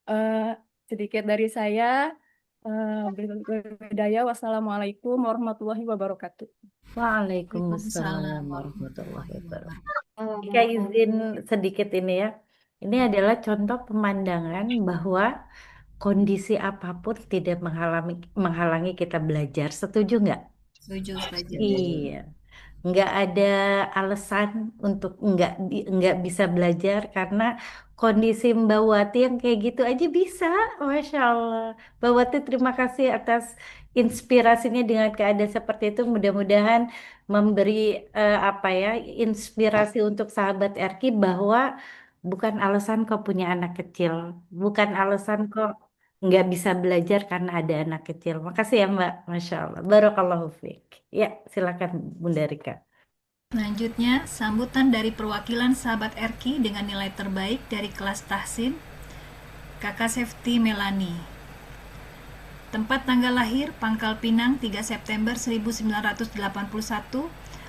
Speaker 6: eh, sedikit dari saya. Berhidayah. Wassalamualaikum warahmatullahi wabarakatuh.
Speaker 2: Waalaikumsalam warahmatullahi wabarakatuh. Jika izin sedikit ini ya, ini adalah contoh pemandangan bahwa kondisi apapun tidak menghalangi kita belajar. Setuju nggak?
Speaker 1: Setuju, Ustazah.
Speaker 2: Iya, nggak ada alasan untuk nggak bisa belajar karena kondisi Mbak Wati yang kayak gitu aja bisa, Masya Allah. Mbak Wati terima kasih atas inspirasinya dengan keadaan seperti itu. Mudah-mudahan memberi apa ya inspirasi untuk sahabat Erki bahwa bukan alasan kau punya anak kecil, bukan alasan kok nggak bisa belajar karena ada anak kecil. Makasih ya Mbak, Masya Allah. Barakallahu fiik. Ya, silakan Bunda Rika.
Speaker 1: Selanjutnya, sambutan dari perwakilan sahabat RQ dengan nilai terbaik dari kelas tahsin, Kakak Sefti Melani. Tempat tanggal lahir Pangkal Pinang 3 September 1981,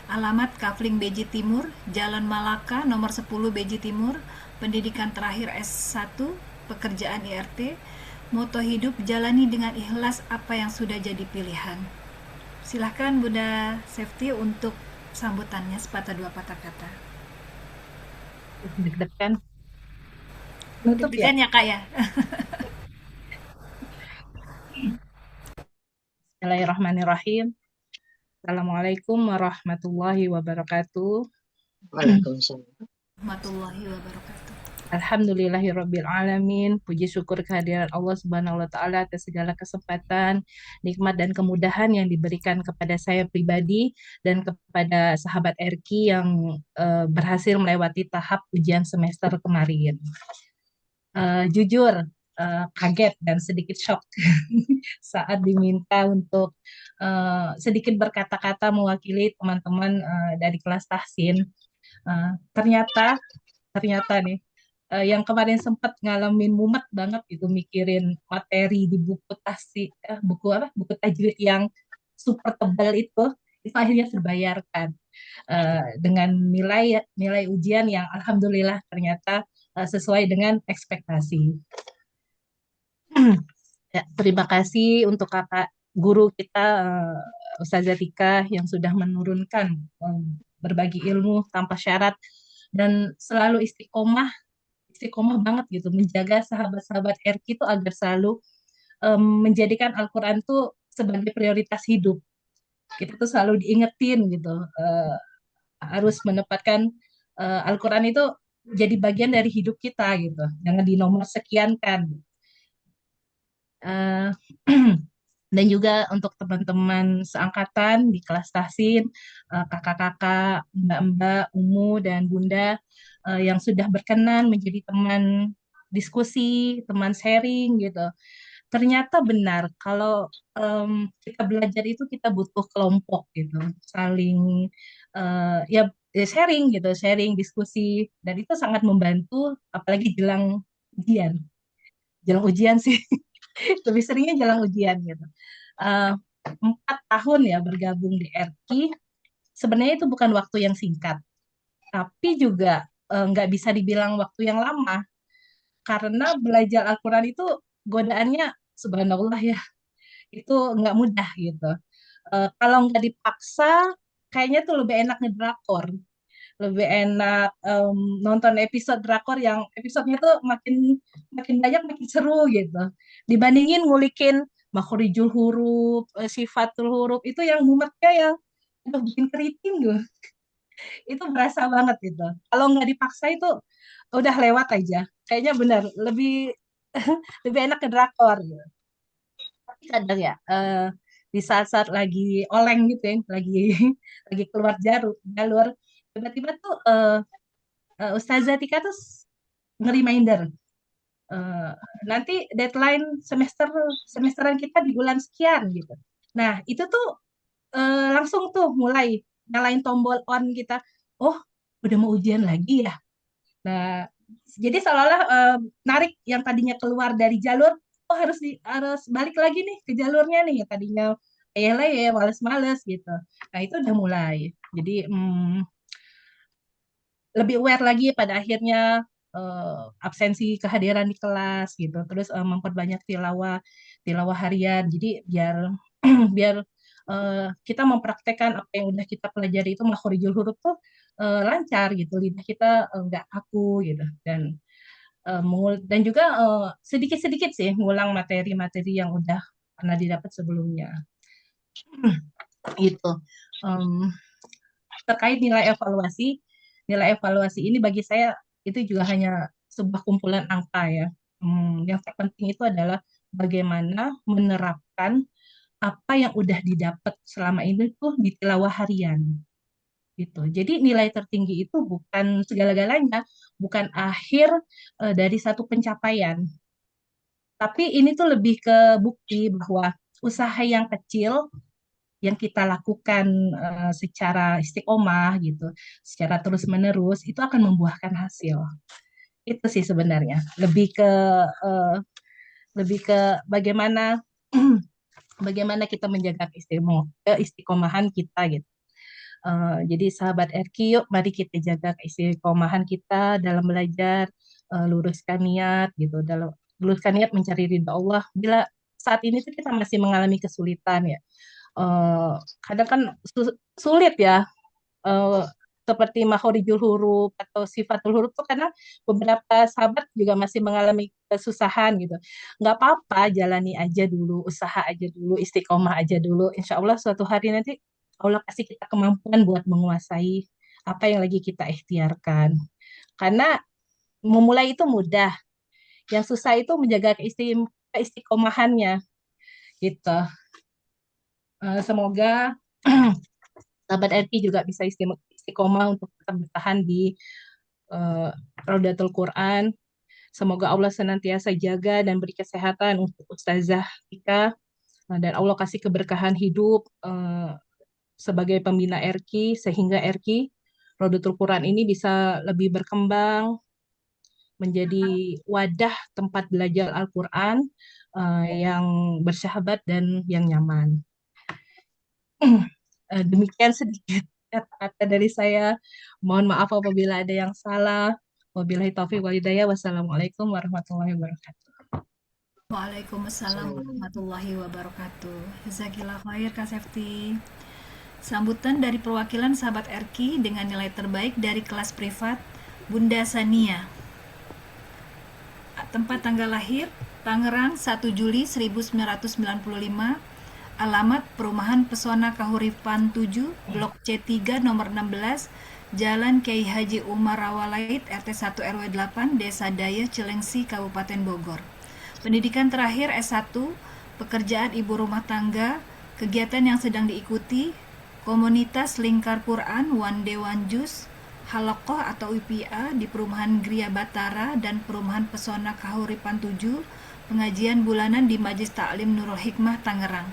Speaker 1: alamat Kafling Beji Timur, Jalan Malaka nomor 10 Beji Timur, pendidikan terakhir S1, pekerjaan IRT, moto hidup jalani dengan ikhlas apa yang sudah jadi pilihan. Silahkan Bunda Sefti untuk sambutannya sepatah dua patah kata.
Speaker 3: Deg-degan. Nutup ya?
Speaker 1: Deg-degan ya Kak ya?
Speaker 3: Bismillahirrahmanirrahim. Assalamualaikum warahmatullahi wabarakatuh.
Speaker 5: Waalaikumsalam.
Speaker 1: Warahmatullahi wabarakatuh.
Speaker 3: Alhamdulillahirabbil alamin. Puji syukur kehadiran Allah Subhanahu wa taala atas segala kesempatan, nikmat dan kemudahan yang diberikan kepada saya pribadi dan kepada sahabat Erki yang berhasil melewati tahap ujian semester kemarin. Jujur kaget dan sedikit shock saat diminta untuk sedikit berkata-kata mewakili teman-teman dari kelas tahsin. Ternyata nih yang kemarin sempat ngalamin mumet banget gitu mikirin materi di buku buku tajwid yang super tebal itu akhirnya terbayarkan dengan nilai ujian yang alhamdulillah ternyata sesuai dengan ekspektasi. Ya, terima kasih untuk kakak guru kita Ustazah Tika yang sudah menurunkan berbagi ilmu tanpa syarat dan selalu istiqomah banget gitu menjaga sahabat-sahabat RQ itu agar selalu menjadikan Al-Quran itu sebagai prioritas hidup. Kita tuh selalu diingetin gitu harus menempatkan Al-Quran itu jadi bagian dari hidup kita gitu, jangan dinomor sekiankan. Dan juga untuk teman-teman seangkatan di kelas tahsin, kakak-kakak, mbak-mbak, Umu, dan Bunda yang sudah berkenan menjadi teman diskusi, teman sharing gitu. ternyata benar kalau kita belajar itu kita butuh kelompok gitu, saling ya sharing gitu, sharing diskusi, dan itu sangat membantu apalagi jelang ujian sih, lebih seringnya jelang ujian gitu. Eh, 4 tahun ya bergabung di RQ, sebenarnya itu bukan waktu yang singkat, tapi juga nggak bisa dibilang waktu yang lama karena belajar Al-Quran itu godaannya subhanallah ya, itu nggak mudah gitu. Kalau nggak dipaksa, kayaknya tuh lebih enak ngedrakor, lebih enak nonton episode drakor yang episodenya tuh makin makin banyak makin seru gitu. Dibandingin ngulikin makhorijul huruf, sifatul huruf itu yang mumetnya yang udah bikin keriting tuh. Itu berasa banget gitu. Kalau nggak dipaksa itu udah lewat aja. Kayaknya benar lebih lebih enak ke drakor gitu. Tapi kadang ya di saat-saat lagi oleng gitu ya, lagi lagi keluar jalur, tiba-tiba tuh Ustazah Tika tuh nge-reminder eh, nanti deadline semesteran kita di bulan sekian gitu. Nah, itu tuh langsung tuh mulai nyalain tombol on kita. Oh, udah mau ujian lagi ya. Nah, jadi seolah-olah narik yang tadinya keluar dari jalur, oh harus balik lagi nih ke jalurnya nih, yang tadinya ya males-males gitu. Nah, itu udah mulai. Jadi lebih aware lagi pada akhirnya absensi kehadiran di kelas gitu. Terus memperbanyak tilawah harian. Jadi biar biar kita mempraktekkan apa yang udah kita pelajari itu makhorijul huruf tuh lancar gitu, lidah kita nggak kaku gitu, dan juga sedikit-sedikit sih ngulang materi-materi yang udah pernah didapat sebelumnya gitu. Em, Terkait nilai evaluasi ini bagi saya itu juga hanya sebuah kumpulan angka ya. Yang terpenting itu adalah bagaimana menerapkan apa yang udah didapat selama ini tuh di tilawah harian gitu. Jadi nilai tertinggi itu bukan segala-galanya, bukan akhir dari satu pencapaian. Tapi ini tuh lebih ke bukti bahwa usaha yang kecil yang kita lakukan secara istiqomah gitu, secara terus-menerus itu akan membuahkan hasil. Itu sih sebenarnya. Eh, lebih ke bagaimana bagaimana kita menjaga istiqomahan kita gitu. Jadi sahabat RQ, yuk mari kita jaga keistiqomahan kita dalam belajar, luruskan niat gitu, luruskan niat mencari ridha Allah. Bila saat ini tuh kita masih mengalami kesulitan ya, eh, kadang kan sulit ya, eh, seperti makhorijul huruf atau sifatul huruf tuh karena beberapa sahabat juga masih mengalami kesusahan gitu. Nggak apa-apa, jalani aja dulu, usaha aja dulu, istiqomah aja dulu. Insya Allah suatu hari nanti Allah kasih kita kemampuan buat menguasai apa yang lagi kita ikhtiarkan. Karena memulai itu mudah, yang susah itu menjaga keistiqomahannya gitu. Semoga sahabat RP juga bisa istiqomah untuk tetap bertahan di Raudatul Quran. Semoga Allah senantiasa jaga dan beri kesehatan untuk Ustazah Tika, dan Allah kasih keberkahan hidup sebagai pembina RQ, sehingga RQ Raudatul Quran ini bisa lebih berkembang menjadi wadah tempat belajar Al-Quran yang bersahabat dan yang nyaman. Demikian sedikit kata-kata dari saya. Mohon maaf apabila ada yang salah. Wabillahi taufiq wal hidayah. Wassalamualaikum warahmatullahi wabarakatuh.
Speaker 1: Waalaikumsalam warahmatullahi wabarakatuh. Jazakillah khair Kak Sefti. Sambutan dari perwakilan sahabat RQ dengan nilai terbaik dari kelas privat Bunda Sania. Tempat tanggal lahir Tangerang 1 Juli 1995. Alamat Perumahan Pesona Kahuripan 7, Blok C3 nomor 16, Jalan Kiai Haji Umar Rawalait, RT 1 RW 8, Desa Daya Cilengsi, Kabupaten Bogor. Pendidikan terakhir S1, pekerjaan ibu rumah tangga, kegiatan yang sedang diikuti, komunitas Lingkar Quran, One Day One Juz, Halaqah atau IPA di Perumahan Gria Batara dan Perumahan Pesona Kahuripan 7, pengajian bulanan di Majelis Taklim Nurul Hikmah Tangerang.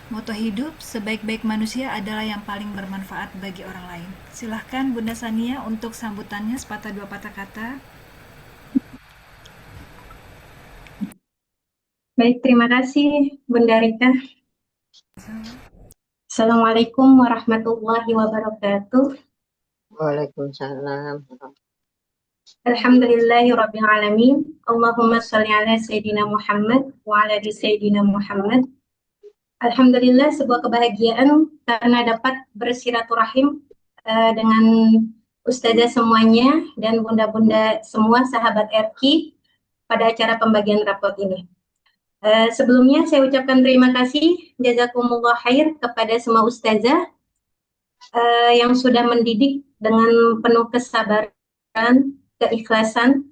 Speaker 1: Moto hidup, sebaik-baik manusia adalah yang paling bermanfaat bagi orang lain. Silahkan Bunda Sania untuk sambutannya sepatah dua patah kata.
Speaker 15: Baik, terima kasih Bunda Rika. Assalamualaikum warahmatullahi wabarakatuh.
Speaker 5: Waalaikumsalam.
Speaker 15: Alhamdulillahirabbil alamin. Allahumma shalli ala sayyidina Muhammad wa ala ali sayyidina Muhammad. Alhamdulillah, sebuah kebahagiaan karena dapat bersilaturahim dengan ustazah semuanya dan bunda-bunda semua sahabat RQ pada acara pembagian rapot ini. Sebelumnya saya ucapkan terima kasih jazakumullah khair kepada semua ustazah yang sudah mendidik dengan penuh kesabaran, keikhlasan,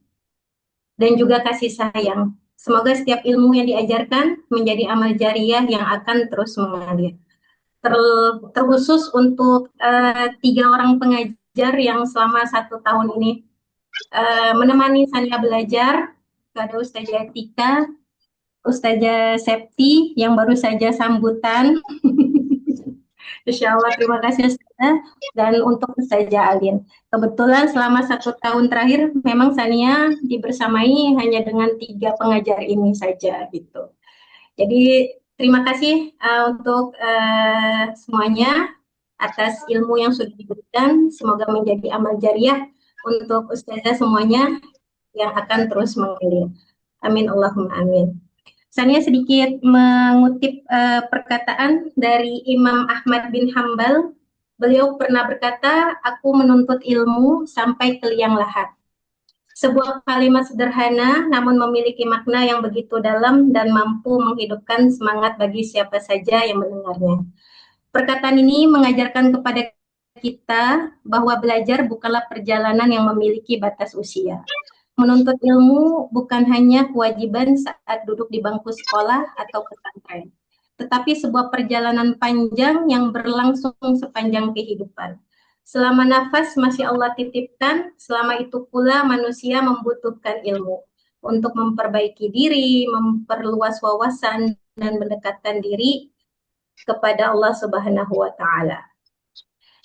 Speaker 15: dan juga kasih sayang. Semoga setiap ilmu yang diajarkan menjadi amal jariah yang akan terus mengalir. Terkhusus untuk 3 orang pengajar yang selama 1 tahun ini menemani saya belajar, ada Ustazah Tika, Ustazah Septi yang baru saja sambutan. Insya Allah, terima kasih Ustazah. Dan untuk Ustazah Alin. Kebetulan selama 1 tahun terakhir memang Sania dibersamai hanya dengan 3 pengajar ini saja gitu. Jadi terima kasih untuk semuanya atas ilmu yang sudah diberikan. Semoga menjadi amal jariah untuk Ustazah semuanya yang akan terus mengalir. Amin Allahumma amin. Sania sedikit mengutip perkataan dari Imam Ahmad bin Hambal. Beliau pernah berkata, aku menuntut ilmu sampai ke liang lahat. Sebuah kalimat sederhana namun memiliki makna yang begitu dalam dan mampu menghidupkan semangat bagi siapa saja yang mendengarnya. Perkataan ini mengajarkan kepada kita bahwa belajar bukanlah perjalanan yang memiliki batas usia. Menuntut ilmu bukan hanya kewajiban saat duduk di bangku sekolah atau pesantren, tetapi sebuah perjalanan panjang yang berlangsung sepanjang kehidupan. Selama nafas masih Allah titipkan, selama itu pula manusia membutuhkan ilmu untuk memperbaiki diri, memperluas wawasan, dan mendekatkan diri kepada Allah Subhanahu wa Ta'ala.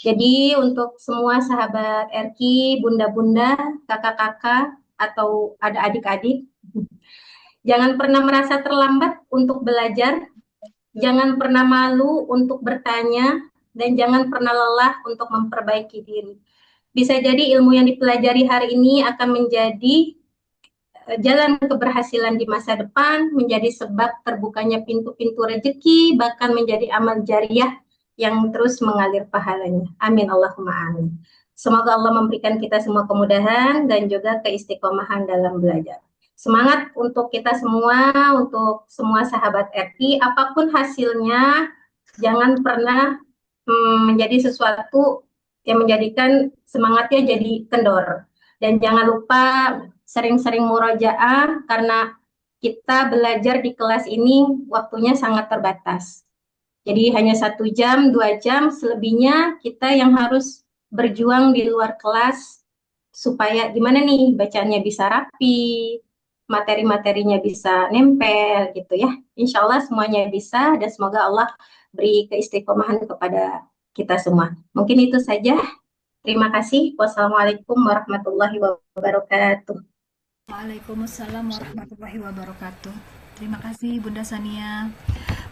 Speaker 15: Jadi untuk semua sahabat RQ, bunda-bunda, kakak-kakak, atau ada adik-adik, jangan pernah merasa terlambat untuk belajar, jangan pernah malu untuk bertanya, dan jangan pernah lelah untuk memperbaiki diri. Bisa jadi ilmu yang dipelajari hari ini akan menjadi jalan keberhasilan di masa depan, menjadi sebab terbukanya pintu-pintu rezeki, bahkan menjadi amal jariah yang terus mengalir pahalanya. Amin Allahumma amin. Semoga Allah memberikan kita semua kemudahan dan juga keistiqomahan dalam belajar. Semangat untuk kita semua, untuk semua sahabat RQ, apapun hasilnya, jangan pernah menjadi sesuatu yang menjadikan semangatnya jadi kendor. Dan jangan lupa sering-sering murojaah, karena kita belajar di kelas ini waktunya sangat terbatas. Jadi hanya 1 jam, 2 jam, selebihnya kita yang harus berjuang di luar kelas supaya gimana nih bacaannya bisa rapi, materi-materinya bisa nempel gitu ya. Insya Allah semuanya bisa dan semoga Allah beri keistiqomahan kepada kita semua. Mungkin itu saja. Terima kasih. Wassalamualaikum warahmatullahi wabarakatuh.
Speaker 1: Waalaikumsalam warahmatullahi wabarakatuh. Terima kasih Bunda Sania.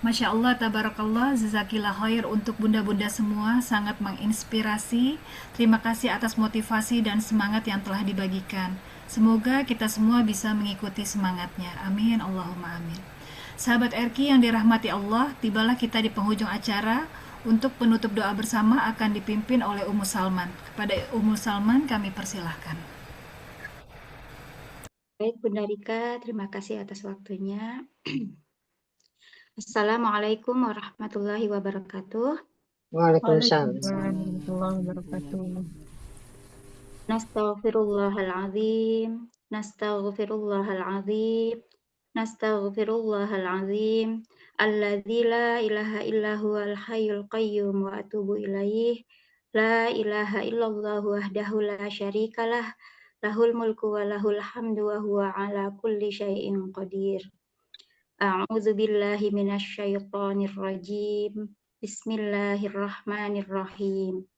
Speaker 1: Masya Allah, tabarakallah, jazakillah khair untuk bunda-bunda semua, sangat menginspirasi. Terima kasih atas motivasi dan semangat yang telah dibagikan. Semoga kita semua bisa mengikuti semangatnya. Amin, Allahumma amin. Sahabat RQ yang dirahmati Allah, tibalah kita di penghujung acara. Untuk penutup doa bersama akan dipimpin oleh Ummu Salman. Kepada Ummu Salman kami persilahkan.
Speaker 16: Baik Bunda Rika, terima kasih atas waktunya. Assalamualaikum warahmatullahi wabarakatuh.
Speaker 5: Waalaikumsalam.
Speaker 2: Warahmatullahi wabarakatuh.
Speaker 16: Nastaghfirullahaladzim, nastaghfirullahaladzim, nastaghfirullahaladzim. Alladzi la ilaha illa huwal hayyul qayyum wa atubu ilaih. La ilaha illallah wahdahu la syarikalah, lahul mulku wa lahul hamdu wa huwa ala kulli syai'in qadir. A'udzu billahi minasyaitonir rajim. Bismillahirrahmanirrahim.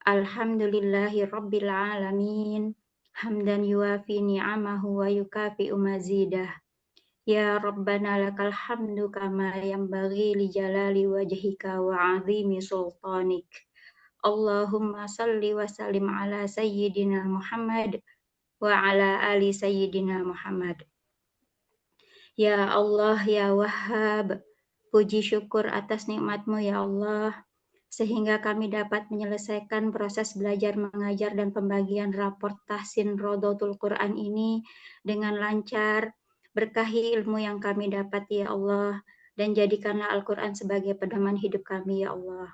Speaker 16: Alhamdulillahi rabbil alamin. Hamdan yuafi ni'amahu wa yukafi'u mazidah. Ya Rabbana lakal hamdu kama yanbaghi li jalali wajhika wa 'azimi sultanik. Allahumma salli wa sallim ala sayyidina Muhammad wa ala ali sayyidina Muhammad. Ya Allah, ya Wahhab, puji syukur atas nikmat-Mu ya Allah, sehingga kami dapat menyelesaikan proses belajar mengajar dan pembagian raport tahsin Rodotul Quran ini dengan lancar. Berkahi ilmu yang kami dapat ya Allah, dan jadikanlah Al-Quran sebagai pedoman hidup kami ya Allah.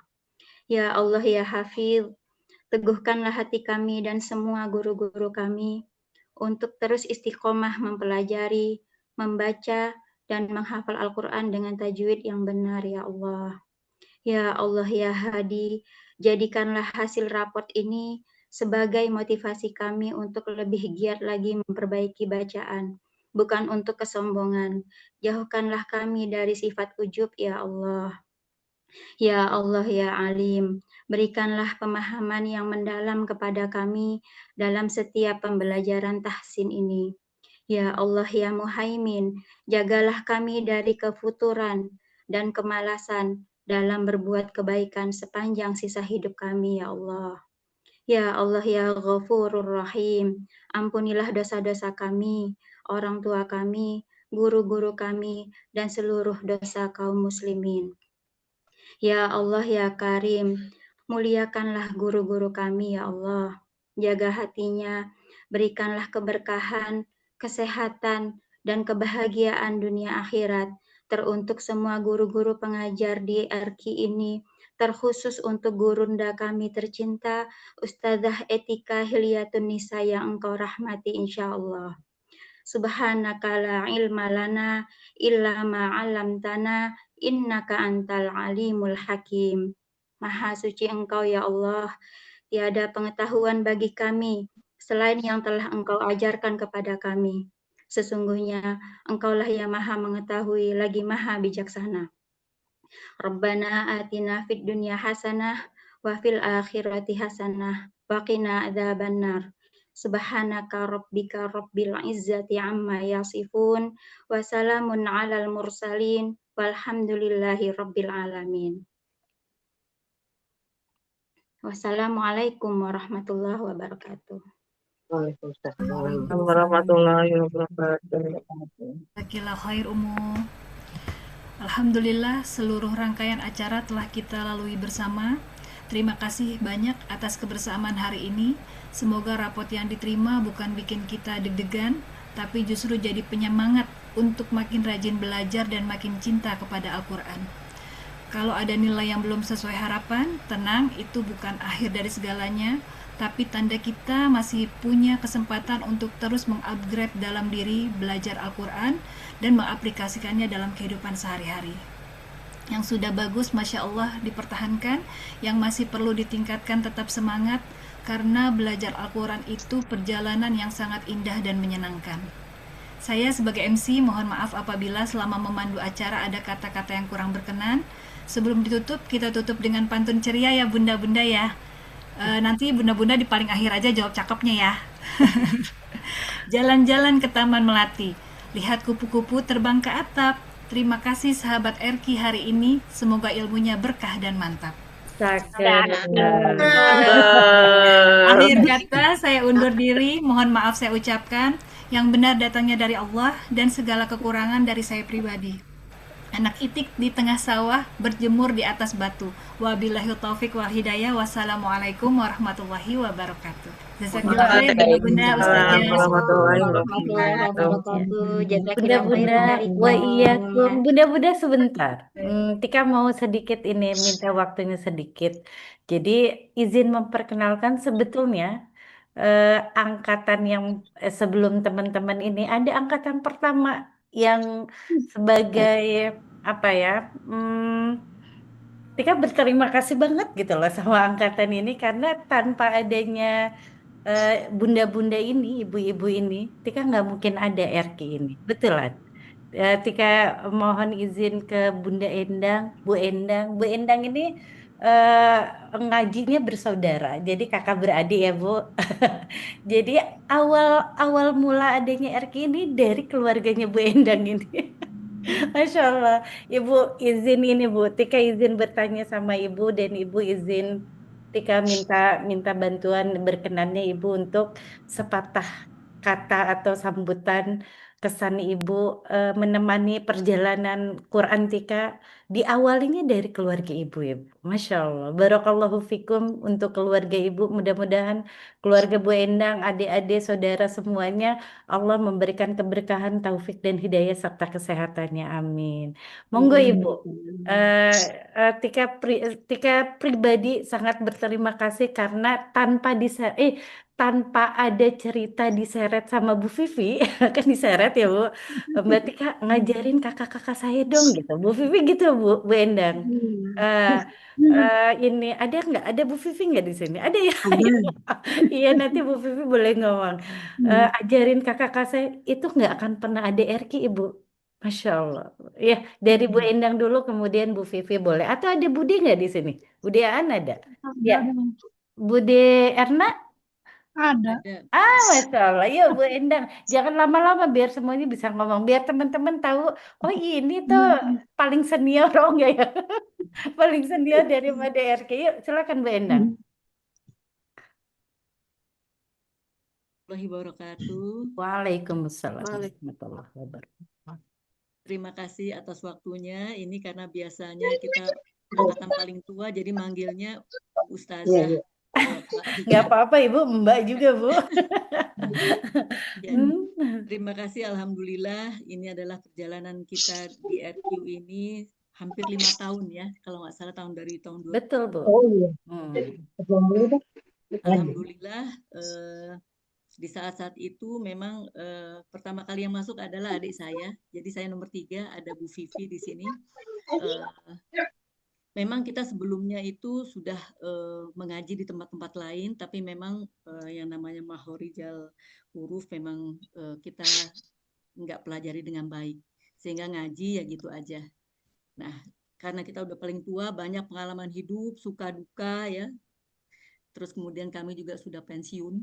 Speaker 16: Ya Allah ya Hafiz, teguhkanlah hati kami dan semua guru-guru kami untuk terus istiqomah mempelajari, membaca, dan menghafal Al-Quran dengan tajwid yang benar ya Allah. Ya Allah ya Hadi, jadikanlah hasil raport ini sebagai motivasi kami untuk lebih giat lagi memperbaiki bacaan, bukan untuk kesombongan. Jauhkanlah kami dari sifat ujub ya Allah. Ya Allah ya Alim, berikanlah pemahaman yang mendalam kepada kami dalam setiap pembelajaran tahsin ini. Ya Allah ya Muhaimin, jagalah kami dari kefuturan dan kemalasan dalam berbuat kebaikan sepanjang sisa hidup kami ya Allah. Ya Allah ya Ghafurur Rahim, ampunilah dosa-dosa kami, orang tua kami, guru-guru kami, dan seluruh dosa kaum muslimin. Ya Allah ya Karim, muliakanlah guru-guru kami ya Allah. Jaga hatinya, berikanlah keberkahan, kesehatan, dan kebahagiaan dunia akhirat teruntuk semua guru-guru pengajar di RQ ini, terkhusus untuk gurunda kami tercinta, Ustazah Etika Hilyatun Nisa yang engkau rahmati insya Allah. Subhanaka la ilma lana illa ma 'allamtana innaka antal alimul hakim. Maha suci engkau ya Allah, tiada pengetahuan bagi kami selain yang telah engkau ajarkan kepada kami. Sesungguhnya engkaulah yang maha mengetahui lagi maha bijaksana. Rabbana atina fid dunya hasanah wa fil akhirati hasanah wa qina adzabannar. Subhanaka rabbika rabbil izzati amma yasifun wa salamun alal mursalin walhamdulillahi rabbil alamin. Wassalamualaikum warahmatullahi wabarakatuh.
Speaker 5: Waalaikumsalam
Speaker 17: warahmatullahi wabarakatuh.
Speaker 1: Jazakallah khair Umu. Alhamdulillah seluruh rangkaian acara telah kita lalui bersama. Terima kasih banyak atas kebersamaan hari ini. Semoga rapot yang diterima bukan bikin kita deg-degan, tapi justru jadi penyemangat untuk makin rajin belajar dan makin cinta kepada Al-Quran. Kalau ada nilai yang belum sesuai harapan, tenang, itu bukan akhir dari segalanya, tapi tanda kita masih punya kesempatan untuk terus mengupgrade dalam diri belajar Al-Quran dan mengaplikasikannya dalam kehidupan sehari-hari. Yang sudah bagus, Masya Allah, dipertahankan. Yang masih perlu ditingkatkan, tetap semangat, karena belajar Al-Quran itu perjalanan yang sangat indah dan menyenangkan. Saya sebagai MC mohon maaf apabila selama memandu acara ada kata-kata yang kurang berkenan. Sebelum ditutup, kita tutup dengan pantun ceria ya bunda-bunda ya. Nanti bunda-bunda di paling akhir aja jawab cakepnya ya. Jalan-jalan ke Taman Melati, lihat kupu-kupu terbang ke atap. Terima kasih sahabat RQ hari ini, semoga ilmunya berkah dan mantap. Akhir kata saya undur diri, mohon maaf saya ucapkan. Yang benar datangnya dari Allah dan segala kekurangan dari saya pribadi. Anak itik di tengah sawah, berjemur di atas batu. Wabillahi taufik wal hidayah. Wassalamualaikum warahmatullahi wabarakatuh. Jazakallah khair bunda-bunda, ustazah.
Speaker 2: Bunda-bunda, wa iyyakum. Bunda-bunda sebentar. Tika mau sedikit ini minta waktunya sedikit. Jadi izin memperkenalkan sebetulnya angkatan yang sebelum teman-teman ini ada angkatan pertama yang sebagai apa ya Tika berterima kasih banget gitu loh sama angkatan ini karena tanpa adanya bunda-bunda ini, ibu-ibu ini, Tika nggak mungkin ada RK ini. Betul kan? Tika mohon izin ke Bunda Endang, Bu Endang. Bu Endang ini eh, ngajinya bersaudara, jadi kakak beradik ya Bu. Jadi awal awal mula adanya RK ini dari keluarganya Bu Endang ini. Masya Allah, Ibu izin ini Bu, Tika izin bertanya sama Ibu dan Ibu izin Tika minta minta bantuan berkenannya Ibu untuk sepatah kata atau sambutan kesan Ibu menemani perjalanan Quran Tika diawalinya dari keluarga Ibu Ibu. Masya Allah, Barakallahu fikum untuk keluarga Ibu. Mudah-mudahan keluarga Bu Endang, adik-adik, saudara semuanya Allah memberikan keberkahan, taufik dan hidayah serta kesehatannya. Amin. Monggo Ibu. Tika pribadi sangat berterima kasih karena tanpa ada cerita diseret sama Bu Vivi, kan diseret ya Bu. Mbak Tika ngajarin kakak-kakak saya dong gitu. Bu Vivi gitu Bu Endang. Eh, ini ada Bu Vivi nggak di sini? Ada ya? Iya nanti Bu Vivi boleh ngomong. Ajarin kakak-kakak saya itu nggak akan pernah ada RQ Ibu. Masya Allah. Ya dari Bu Endang dulu kemudian Bu Vivi boleh. Atau ada Bude nggak di sini? Bude Aan ada? Ya. Bude Erna?
Speaker 18: Ada.
Speaker 2: Masya Allah. Yuk Bu Endang. Jangan lama-lama biar semuanya bisa ngomong. Biar teman-teman tahu, oh ini tuh paling senior, oh enggak ya? Paling senior daripada RK. Yuk silakan Bu Endang.
Speaker 19: Warahmatullahi wabarakatuh.
Speaker 2: Waalaikumsalam warahmatullahi wabarakatuh.
Speaker 19: Terima kasih atas waktunya. Ini karena biasanya kita angkatan paling tua, jadi manggilnya Ustazah.
Speaker 2: Nggak apa-apa Ibu, Mbak juga Bu.
Speaker 19: Ya, terima kasih. Alhamdulillah, ini adalah perjalanan kita di RQ ini hampir 5 tahun ya, kalau nggak salah dari tahun 2000.
Speaker 2: Betul Bu.
Speaker 19: Alhamdulillah. Di saat-saat itu memang pertama kali yang masuk adalah adik saya. Jadi saya nomor 3, ada Bu Vivi di sini. Memang kita sebelumnya itu sudah mengaji di tempat-tempat lain, tapi memang yang namanya makhorijal huruf memang kita nggak pelajari dengan baik. Sehingga ngaji ya gitu aja. Nah, karena kita udah paling tua, banyak pengalaman hidup, suka duka ya. Terus kemudian kami juga sudah pensiun.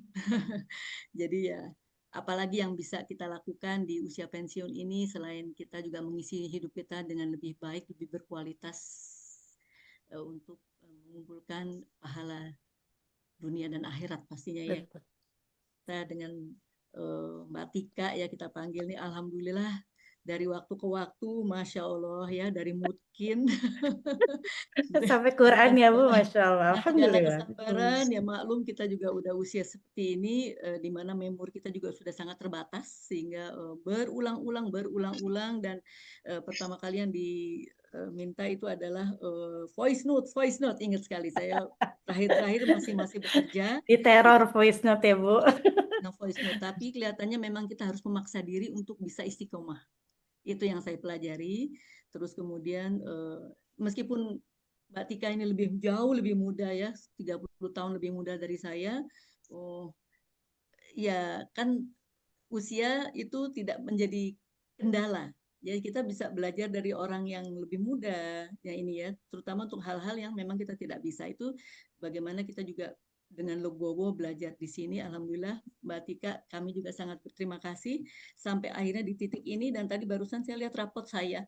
Speaker 19: Jadi ya, apalagi yang bisa kita lakukan di usia pensiun ini selain kita juga mengisi hidup kita dengan lebih baik, lebih berkualitas untuk mengumpulkan pahala dunia dan akhirat pastinya ya. Kita dengan Mbak Tika ya kita panggil nih, alhamdulillah dari waktu ke waktu, Masya Allah ya, dari mungkin
Speaker 2: sampai Quran ya Bu, Masya Allah. Alhamdulillah.
Speaker 19: Kesabaran ya, maklum kita juga udah usia seperti ini, di mana memori kita juga sudah sangat terbatas, sehingga berulang-ulang dan pertama kali yang diminta itu adalah voice note, ingat sekali saya terakhir masih bekerja.
Speaker 2: Di teror voice note ya Bu.
Speaker 19: Voice note, tapi kelihatannya memang kita harus memaksa diri untuk bisa istiqomah. Itu yang saya pelajari. Terus kemudian meskipun Mbak Tika ini jauh lebih muda ya, 30 tahun lebih muda dari saya. Ya kan usia itu tidak menjadi kendala. Jadi kita bisa belajar dari orang yang lebih muda ya ini ya, terutama untuk hal-hal yang memang kita tidak bisa. Itu bagaimana kita juga dengan legowo belajar di sini. Alhamdulillah Mbak Tika, kami juga sangat berterima kasih sampai akhirnya di titik ini. Dan tadi barusan saya lihat rapot saya.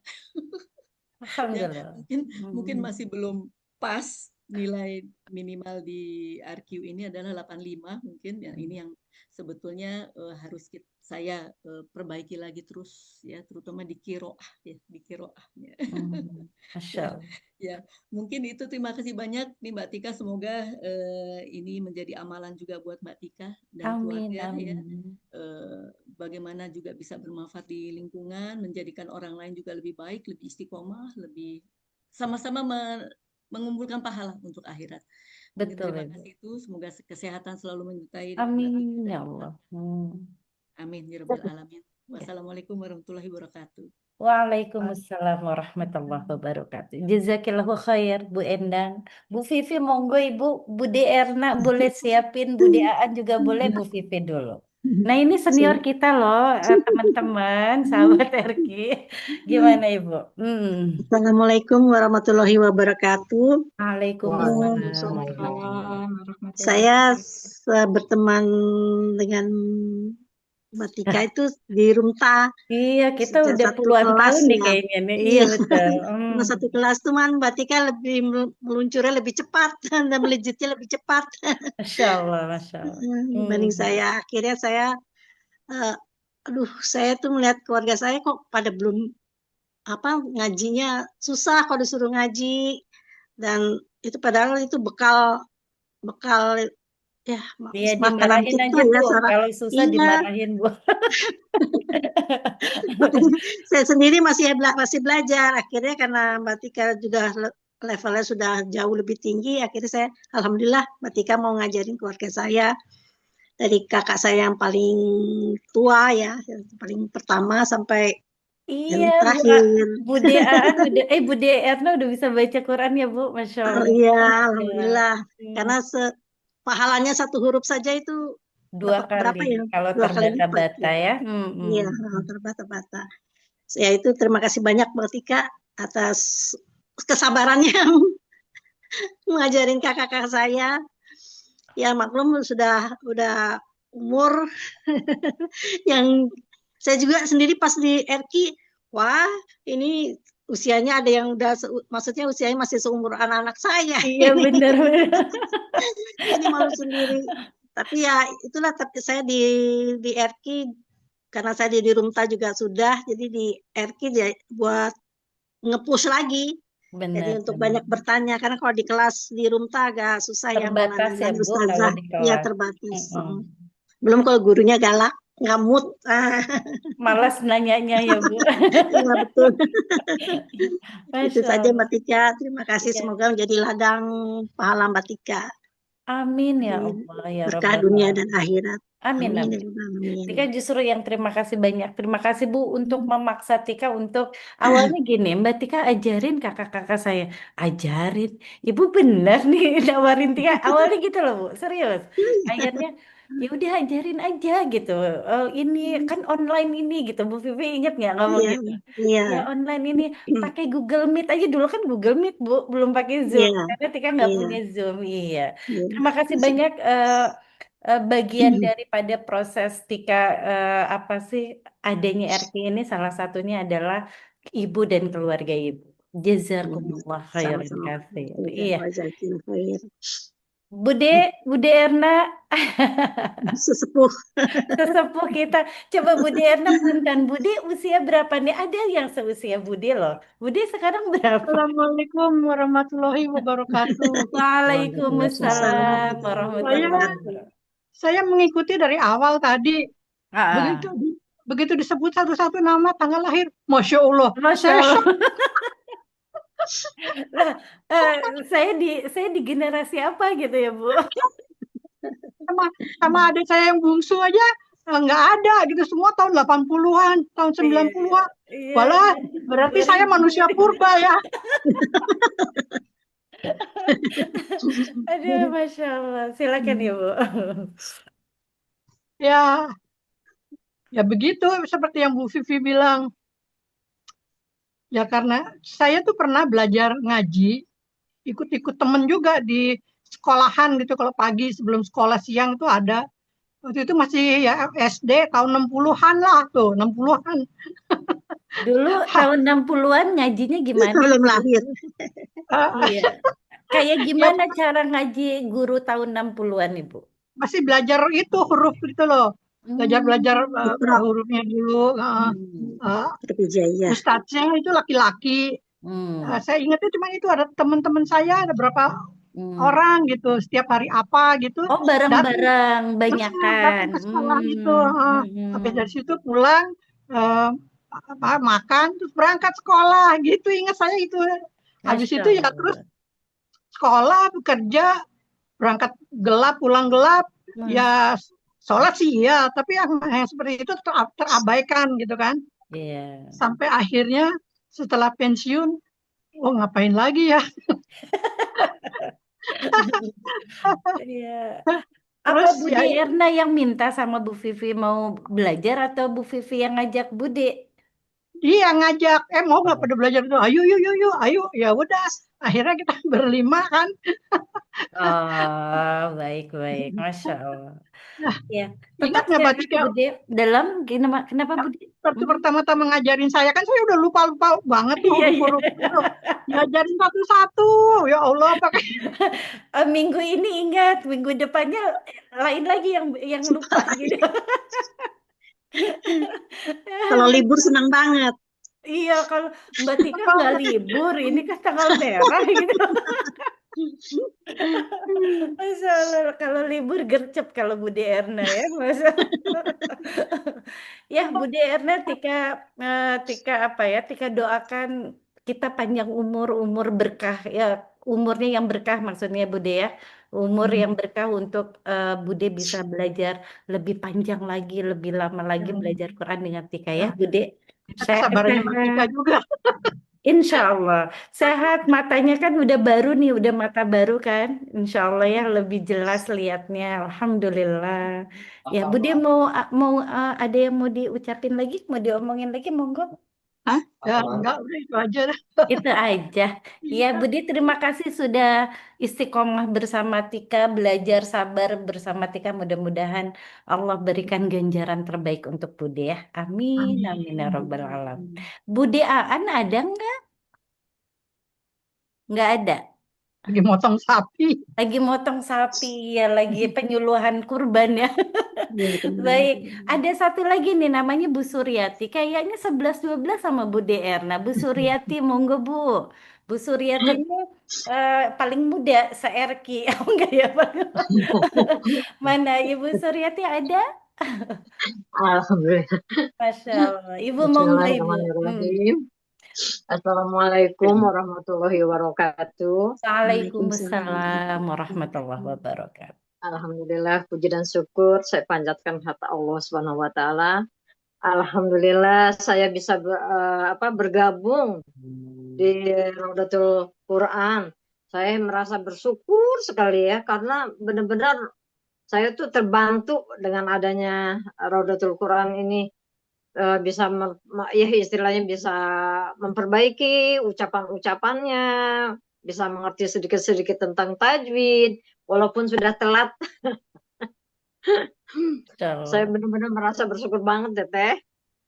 Speaker 19: Ya, mungkin masih belum pas nilai minimal di RQ ini adalah 85 mungkin ya. Ini yang sebetulnya harus saya perbaiki lagi terus ya, terutama di kiroah ya, di kiroahnya.
Speaker 2: Masya Allah.
Speaker 19: Ya, mungkin itu. Terima kasih banyak nih Mbak Tika. Semoga ini menjadi amalan juga buat Mbak Tika dan keluarga ya. Bagaimana juga bisa bermanfaat di lingkungan, menjadikan orang lain juga lebih baik, lebih istiqomah, lebih sama-sama mengumpulkan pahala untuk akhirat.
Speaker 2: Betul.
Speaker 19: Terima kasih itu. Semoga kesehatan selalu menyertai.
Speaker 2: Amin ya Allah.
Speaker 19: Amin ya rabbal alamin. Wassalamualaikum warahmatullahi wabarakatuh.
Speaker 2: Waalaikumsalam warahmatullahi wabarakatuh. Jazakillahu khair, Bu Endang. Bu Vivi, monggo Ibu. Bude Erna boleh siapin, Bude Aan juga boleh, Bu Vivi dulu. Nah ini senior kita loh, teman-teman, sahabat Erki. Gimana Ibu?
Speaker 18: Assalamualaikum warahmatullahi wabarakatuh.
Speaker 2: Waalaikumsalam.
Speaker 18: Saya berteman dengan Mbak Tika itu di Rumta.
Speaker 2: Iya, kita
Speaker 18: Sejak
Speaker 2: udah
Speaker 18: satu
Speaker 2: puluhan
Speaker 18: kelas
Speaker 2: tahun nih
Speaker 18: ya.
Speaker 2: kayaknya nih. Iya
Speaker 18: Iya.
Speaker 2: betul.
Speaker 18: Cuma satu kelas tuh man Mbak Tika lebih meluncurnya lebih cepat dan melejitnya lebih cepat
Speaker 2: Masya Allah, Masya Allah.
Speaker 18: dibanding saya. Akhirnya saya, saya tuh melihat keluarga saya kok pada belum ngajinya susah kalau disuruh ngaji, dan itu padahal itu bekal ya
Speaker 2: Iya,
Speaker 18: makanan
Speaker 2: dimarahin
Speaker 18: kita
Speaker 2: aja
Speaker 18: ya
Speaker 2: Bu.
Speaker 18: Sarah.
Speaker 2: Kalau susah
Speaker 18: Iya.
Speaker 2: dimarahin Bu.
Speaker 18: Saya sendiri masih belajar. Akhirnya karena Mbak Tika juga levelnya sudah jauh lebih tinggi, akhirnya saya alhamdulillah Mbak Tika mau ngajarin keluarga saya dari kakak saya yang paling tua ya, yang paling pertama sampai yang
Speaker 2: Iya,
Speaker 18: terakhir.
Speaker 2: Bude Aan udah, Bude Erna udah bisa baca Quran ya Bu, Masya
Speaker 18: Oh
Speaker 2: Allah.
Speaker 18: iya,
Speaker 2: Iya.
Speaker 18: alhamdulillah. Karena pahalanya satu huruf saja itu
Speaker 2: Dua
Speaker 18: berapa
Speaker 2: kali,
Speaker 18: ya?
Speaker 2: kalau
Speaker 18: 2 kali lipat
Speaker 2: terbata-bata ya.
Speaker 18: Iya, terbata-bata. Ya itu terima kasih banyak Mbak Tika atas kesabarannya mengajarin kakak-kakak saya. Ya maklum udah umur yang saya juga sendiri pas di Erki, wah ini usianya ada yang udah maksudnya usianya masih seumur anak-anak saya.
Speaker 2: Iya benar.
Speaker 18: Jadi malu sendiri. Tapi ya itulah, tapi saya di Erki karena saya di Rumta juga sudah, jadi di Erki dia buat nge-push lagi. Jadi untuk banyak bertanya, karena kalau di kelas di Rumta agak susah ya
Speaker 2: Terbatas ya
Speaker 18: menanyakan
Speaker 2: Bu
Speaker 18: ustazah.
Speaker 2: kalau di
Speaker 18: Iya
Speaker 2: kelas.
Speaker 18: terbatas. Belum kalau gurunya galak, ngamut.
Speaker 2: Malas nanyanya ya Bu.
Speaker 18: Iya betul. Itu
Speaker 2: Masya
Speaker 18: saja
Speaker 2: Allah.
Speaker 18: Mbak Tika. Terima kasih.
Speaker 2: Iya.
Speaker 18: Semoga menjadi ladang pahala Mbak Tika.
Speaker 2: Amin ya Allah ya
Speaker 18: Berkah
Speaker 2: Rabbal
Speaker 18: dunia dan
Speaker 2: Alamin.
Speaker 18: akhirat.
Speaker 2: Amin,
Speaker 18: Amin.
Speaker 2: amin. Tika justru yang terima kasih banyak. Terima kasih Bu untuk memaksa Tika untuk awalnya gini, Mbak Tika ajarin kakak-kakak saya. Ajarin. Ibu benar nih nawarin Tika. Awalnya gitu loh Bu, serius. Akhirnya ya udah ajarin aja gitu. Ini kan online ini gitu. Bu Vivi ingat nggak ngomong
Speaker 18: Iya,
Speaker 2: gitu?
Speaker 18: iya.
Speaker 2: Ya online ini pakai Google Meet aja, dulu kan Google Meet Bu, belum pakai Zoom.
Speaker 18: Iya,
Speaker 2: Karena Tika nggak
Speaker 18: iya.
Speaker 2: punya Zoom. Iya.
Speaker 18: Iya.
Speaker 2: Terima kasih banyak bagian daripada proses Tika apa sih adanya Erki ini, salah satunya adalah ibu dan keluarga ibu. Jazakumullah khairan
Speaker 18: Sama-sama.
Speaker 2: katsir.
Speaker 18: Iya,
Speaker 2: Iya.
Speaker 18: wajazakallahu khair.
Speaker 2: Bude Erna
Speaker 18: Sesepuh.
Speaker 2: sesepuh kita. Coba Bude Erna punten, Bude usia berapa nih? Ada yang seusia Bude loh. Bude sekarang berapa?
Speaker 20: Assalamualaikum warahmatullahi wabarakatuh.
Speaker 2: Waalaikumsalam warahmatullahi wabarakatuh.
Speaker 20: Saya mengikuti dari awal tadi.
Speaker 2: Ah,
Speaker 20: Begitu disebut satu-satu nama, tanggal lahir, Masya Allah.
Speaker 2: Masya
Speaker 20: Saya
Speaker 2: Allah.
Speaker 20: shock.
Speaker 2: Lah, saya di generasi apa gitu ya Bu?
Speaker 20: sama adik saya yang bungsu aja nggak ada gitu, semua tahun 80-an, tahun 90-an.
Speaker 2: Iya,
Speaker 20: Walah, berarti saya manusia purba ya.
Speaker 2: Aduh, Masya Allah. Silakan ya Bu.
Speaker 20: Ya begitu, seperti yang Bu Vivi bilang. Ya karena saya tuh pernah belajar ngaji, ikut-ikut temen juga di sekolahan gitu, kalau pagi sebelum sekolah siang tuh ada. Waktu itu masih ya SD tahun 60-an lah tuh, 60-an.
Speaker 2: Dulu tahun 60-an ngajinya gimana?
Speaker 18: Belum lahir.
Speaker 2: Iya. Kayak gimana cara ngaji guru tahun 60-an Ibu?
Speaker 20: Masih belajar itu huruf gitu loh. Belajar hurufnya dulu. Ustadznya itu laki-laki. Saya ingatnya cuma itu, ada teman-teman saya, ada berapa orang gitu, setiap hari apa gitu.
Speaker 2: Oh, bareng-bareng, banyakan.
Speaker 20: Datang ke sekolah gitu. Habis dari situ pulang, makan, terus berangkat sekolah gitu. Ingat saya itu. Habis itu ya terus sekolah, bekerja, berangkat gelap, pulang gelap. Ya Sholat sih iya, tapi yang seperti itu terabaikan gitu kan.
Speaker 2: Iya.
Speaker 20: Sampai akhirnya setelah pensiun, oh ngapain lagi ya?
Speaker 2: Iya. Apa
Speaker 20: Terus ya
Speaker 2: Bude Erna yang minta sama Bu Vivi mau belajar atau Bu Vivi yang ngajak Bude?
Speaker 20: dia ngajak, mau nggak
Speaker 2: Oh.
Speaker 20: pada belajar itu? Ayo, yuk, yuk, yuk, ayo. Ya udah, akhirnya kita berlima kan.
Speaker 2: Oh, baik-baik. Masya Allah.
Speaker 20: Nah,
Speaker 2: Ya,
Speaker 20: ingat
Speaker 2: tetap
Speaker 20: nggak Mbak
Speaker 2: sehat
Speaker 20: Tika?
Speaker 2: Bude. Kenapa Bude?
Speaker 20: Waktu pertama-tama ngajarin saya kan saya udah lupa-lupa banget tuh
Speaker 2: Iya, iya.
Speaker 20: huruf-huruf. Ngajarin satu-satu. Ya Allah, pakai
Speaker 2: Minggu ini ingat, minggu depannya lain lagi yang lupa gitu.
Speaker 18: Kalau libur senang banget.
Speaker 2: Iya, kalau Mbak Tika nggak libur, ini kan tanggal merah gitu. Masya Allah, kalau libur gercep kalau Bude Erna ya, Masya Allah. Ya, Bude Erna, Tika apa ya? Tika doakan kita panjang umur berkah ya, umurnya yang berkah maksudnya Bude ya. Umur yang berkah untuk Bude bisa belajar lebih panjang lagi, lebih lama lagi belajar Quran dengan Tika ya, Bude.
Speaker 20: kita kesabarannya Mbak Tika
Speaker 2: Sehat.
Speaker 20: juga.
Speaker 2: Insya Allah sehat, matanya kan udah baru nih, udah mata baru kan, Insya Allah ya lebih jelas lihatnya, Alhamdulillah. Ya Bude mau ada yang mau diucapin lagi, mau diomongin lagi, monggo.
Speaker 20: Hah? Ya enggak, udah itu aja dah.
Speaker 2: Itu aja. Ya Bude, terima kasih sudah istiqomah bersama Tika, belajar sabar bersama Tika. Mudah-mudahan Allah berikan ganjaran terbaik untuk Bude ya. Amin, amin ya rabbal alamin. Bude Aan ada nggak? Nggak ada.
Speaker 20: Lagi motong sapi.
Speaker 2: Lagi motong sapi ya, lagi penyuluhan kurban ya. Baik, ada satu lagi nih namanya Bu Suryati. Kayaknya 11-12 sama Bu DR. Nah, Bu Suryati monggo Bu. Bu Suryati ini paling muda se-RQ. Oh enggak ya, Pak? Mana Ibu Suryati ada?
Speaker 17: Alhamdulillah.
Speaker 2: Masya Allah. Ibu monggo Ibu.
Speaker 17: Bismillahirrahmanirrahim. Assalamualaikum warahmatullahi wabarakatuh.
Speaker 2: Waalaikumsalam warahmatullahi wabarakatuh.
Speaker 17: Alhamdulillah, puji dan syukur saya panjatkan kepada Allah Subhanahu wa taala. Alhamdulillah saya bisa bergabung di Raudatul Quran. Saya merasa bersyukur sekali ya, karena benar-benar saya tuh terbantu dengan adanya Raudatul Quran ini. Bisa ya istilahnya bisa memperbaiki ucapan-ucapannya, bisa mengerti sedikit-sedikit tentang tajwid walaupun sudah telat. Saya benar-benar merasa bersyukur banget Teteh.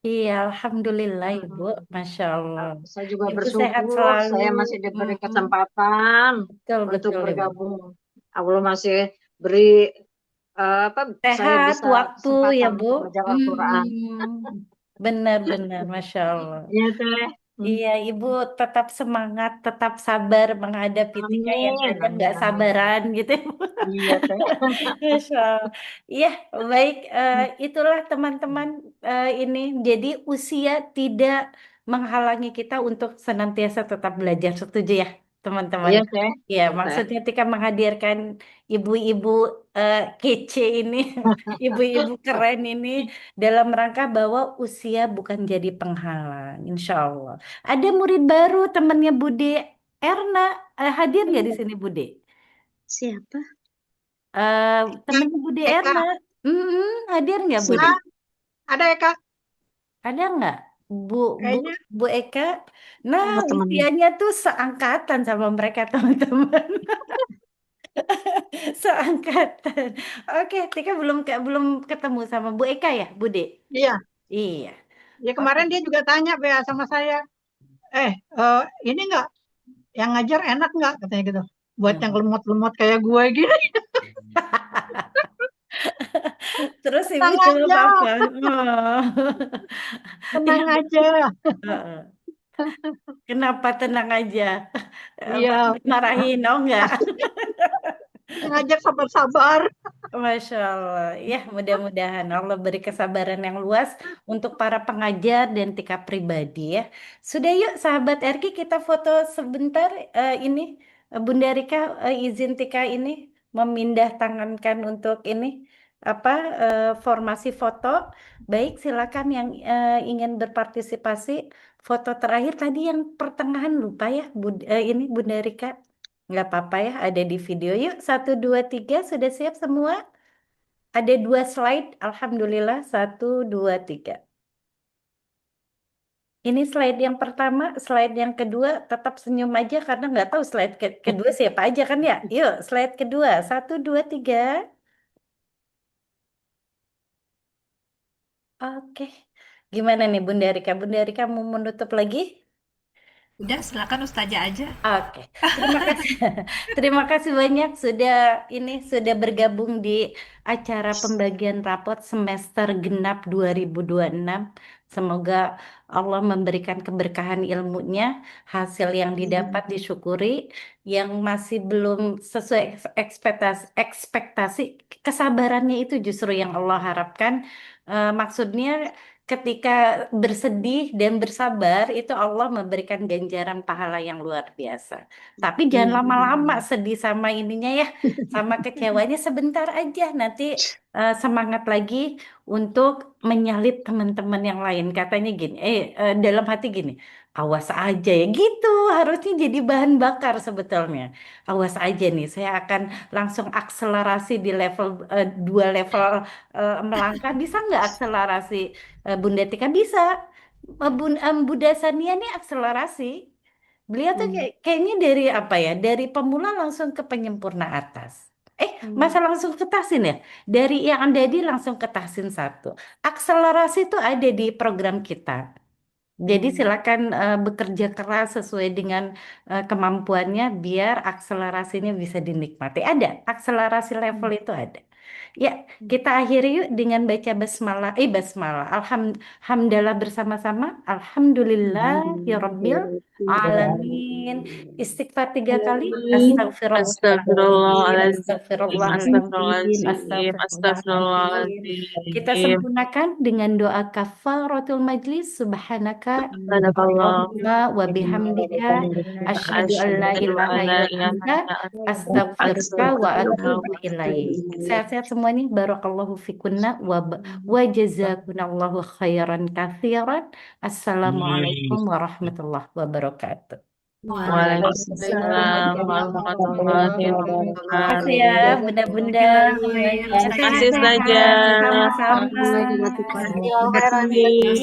Speaker 2: Iya, Alhamdulillah Ibu, Masya Allah.
Speaker 17: Saya juga
Speaker 2: Ibu sehat
Speaker 17: bersyukur
Speaker 2: selalu.
Speaker 17: saya masih diberi kesempatan
Speaker 2: Betul,
Speaker 17: untuk
Speaker 2: betul, Ibu.
Speaker 17: bergabung. Allah masih beri saya
Speaker 2: Sehat,
Speaker 17: bisa
Speaker 2: waktu ya
Speaker 17: kesempatan
Speaker 2: Bu.
Speaker 17: untuk belajar Al-Quran.
Speaker 2: Benar-benar, Masya Allah.
Speaker 17: Iya Teh.
Speaker 2: Iya, Ibu tetap semangat, tetap sabar menghadapi Tika yang
Speaker 17: Amin,
Speaker 2: kadang
Speaker 17: amin,
Speaker 2: nggak
Speaker 17: amin.
Speaker 2: sabaran gitu.
Speaker 17: Iya Teh.
Speaker 2: Masya Allah. Iya, baik. Itulah teman-teman ini. Jadi usia tidak menghalangi kita untuk senantiasa tetap belajar. Setuju ya, teman-teman?
Speaker 17: Iya Teh.
Speaker 2: Ya,
Speaker 17: Teh.
Speaker 2: maksudnya Tika menghadirkan ibu-ibu kece ini, ibu-ibu keren ini dalam rangka bahwa usia bukan jadi penghalang, insya Allah. Ada murid baru temannya Bude Erna, hadir nggak di sini Bude?
Speaker 18: Siapa?
Speaker 2: Temannya Bude
Speaker 20: Eka.
Speaker 2: Erna, hadir nggak Bude?
Speaker 20: Ada Eka?
Speaker 2: Ada nggak
Speaker 20: Kayaknya.
Speaker 2: Bu Eka? Nah,
Speaker 18: temannya.
Speaker 2: usianya tuh seangkatan sama mereka teman-teman. Seangkatan. Oke, Tika belum ketemu sama Bu Eka ya, Bude?
Speaker 20: Iya.
Speaker 2: Iya.
Speaker 20: Ya kemarin dia juga tanya Bea sama saya, ini enggak yang ngajar enak nggak katanya gitu, buat yang lemot-lemot kayak gue gini.
Speaker 2: Terus Ibu
Speaker 20: Tenang
Speaker 2: jawab
Speaker 20: aja.
Speaker 2: apa? Oh.
Speaker 20: Tenang aja.
Speaker 2: Heeh. Kenapa tenang aja?
Speaker 20: Iya.
Speaker 2: Marahin, oh enggak?
Speaker 20: Ngajak sabar-sabar.
Speaker 2: Masya Allah. Ya, mudah-mudahan Allah beri kesabaran yang luas untuk para pengajar dan Tika pribadi ya. Sudah yuk sahabat RQ kita foto sebentar. Ini Bunda Rika izin Tika ini memindah tangankan untuk ini formasi foto. Baik, silakan yang ingin berpartisipasi. Foto terakhir tadi yang pertengahan lupa ya, ini Bunda Rika. Nggak apa-apa ya, ada di video. Yuk, 1, 2, 3, sudah siap semua? Ada 2 slide, Alhamdulillah, 1, 2, 3. Ini slide yang pertama, slide yang kedua, tetap senyum aja karena nggak tahu slide kedua siapa aja kan ya. Yuk, slide kedua, 1, 2, 3. Oke, gimana nih Bunda Rika? Bunda Rika mau menutup lagi?
Speaker 1: Udah, silakan Ustazah aja.
Speaker 2: Oke, terima kasih. Terima kasih banyak sudah bergabung di acara pembagian rapot semester genap 2026. Semoga Allah memberikan keberkahan ilmunya, hasil yang didapat disyukuri, yang masih belum sesuai ekspektasi, kesabarannya itu justru yang Allah harapkan. Maksudnya ketika bersedih dan bersabar itu Allah memberikan ganjaran pahala yang luar biasa. Tapi jangan lama-lama sedih sama ininya ya, sama kecewanya sebentar aja. Nanti semangat lagi untuk menyalip teman-teman yang lain. Katanya gini, dalam hati gini, awas aja ya gitu. Harusnya jadi bahan bakar sebetulnya. Awas aja nih, saya akan langsung akselerasi di level 2 level melangkah. Bisa nggak akselerasi? Bunda Tika bisa. Bunda Sania nih akselerasi. Beliau tuh kayaknya dari apa ya? Dari pemula langsung ke penyempurna atas. Masa langsung ke tahsin ya? Dari yang Andadi langsung ke tahsin 1. Akselerasi itu ada di program kita. Jadi silakan bekerja keras sesuai dengan kemampuannya biar akselerasinya bisa dinikmati. Ada, akselerasi level itu ada. Ya, kita akhiri yuk dengan baca basmalah. Alhamdulillah bersama-sama. Alhamdulillahirabbil alamin. Istighfar 3 kali. Astagfirullahaladzim. Astagfirullahaladzim. Kita sempurnakan dengan doa kafaratul majlis. Subhanaka Allahumma wa bihamdika asyhadu an la ilaha illa anta astaghfiruka wa atubu ilaik. Sehat-sehat semuanya. Barakallahu fikunna wa jazakunallahu khairan katsiran. Assalamualaikum warahmatullahi wabarakatuh.
Speaker 3: Waalaikumsalam warahmatullahi wabarakatuh.
Speaker 2: Terima kasih ya Bunda-bunda.
Speaker 3: Terima kasih saja.
Speaker 2: Sama-sama.
Speaker 3: Terima kasih.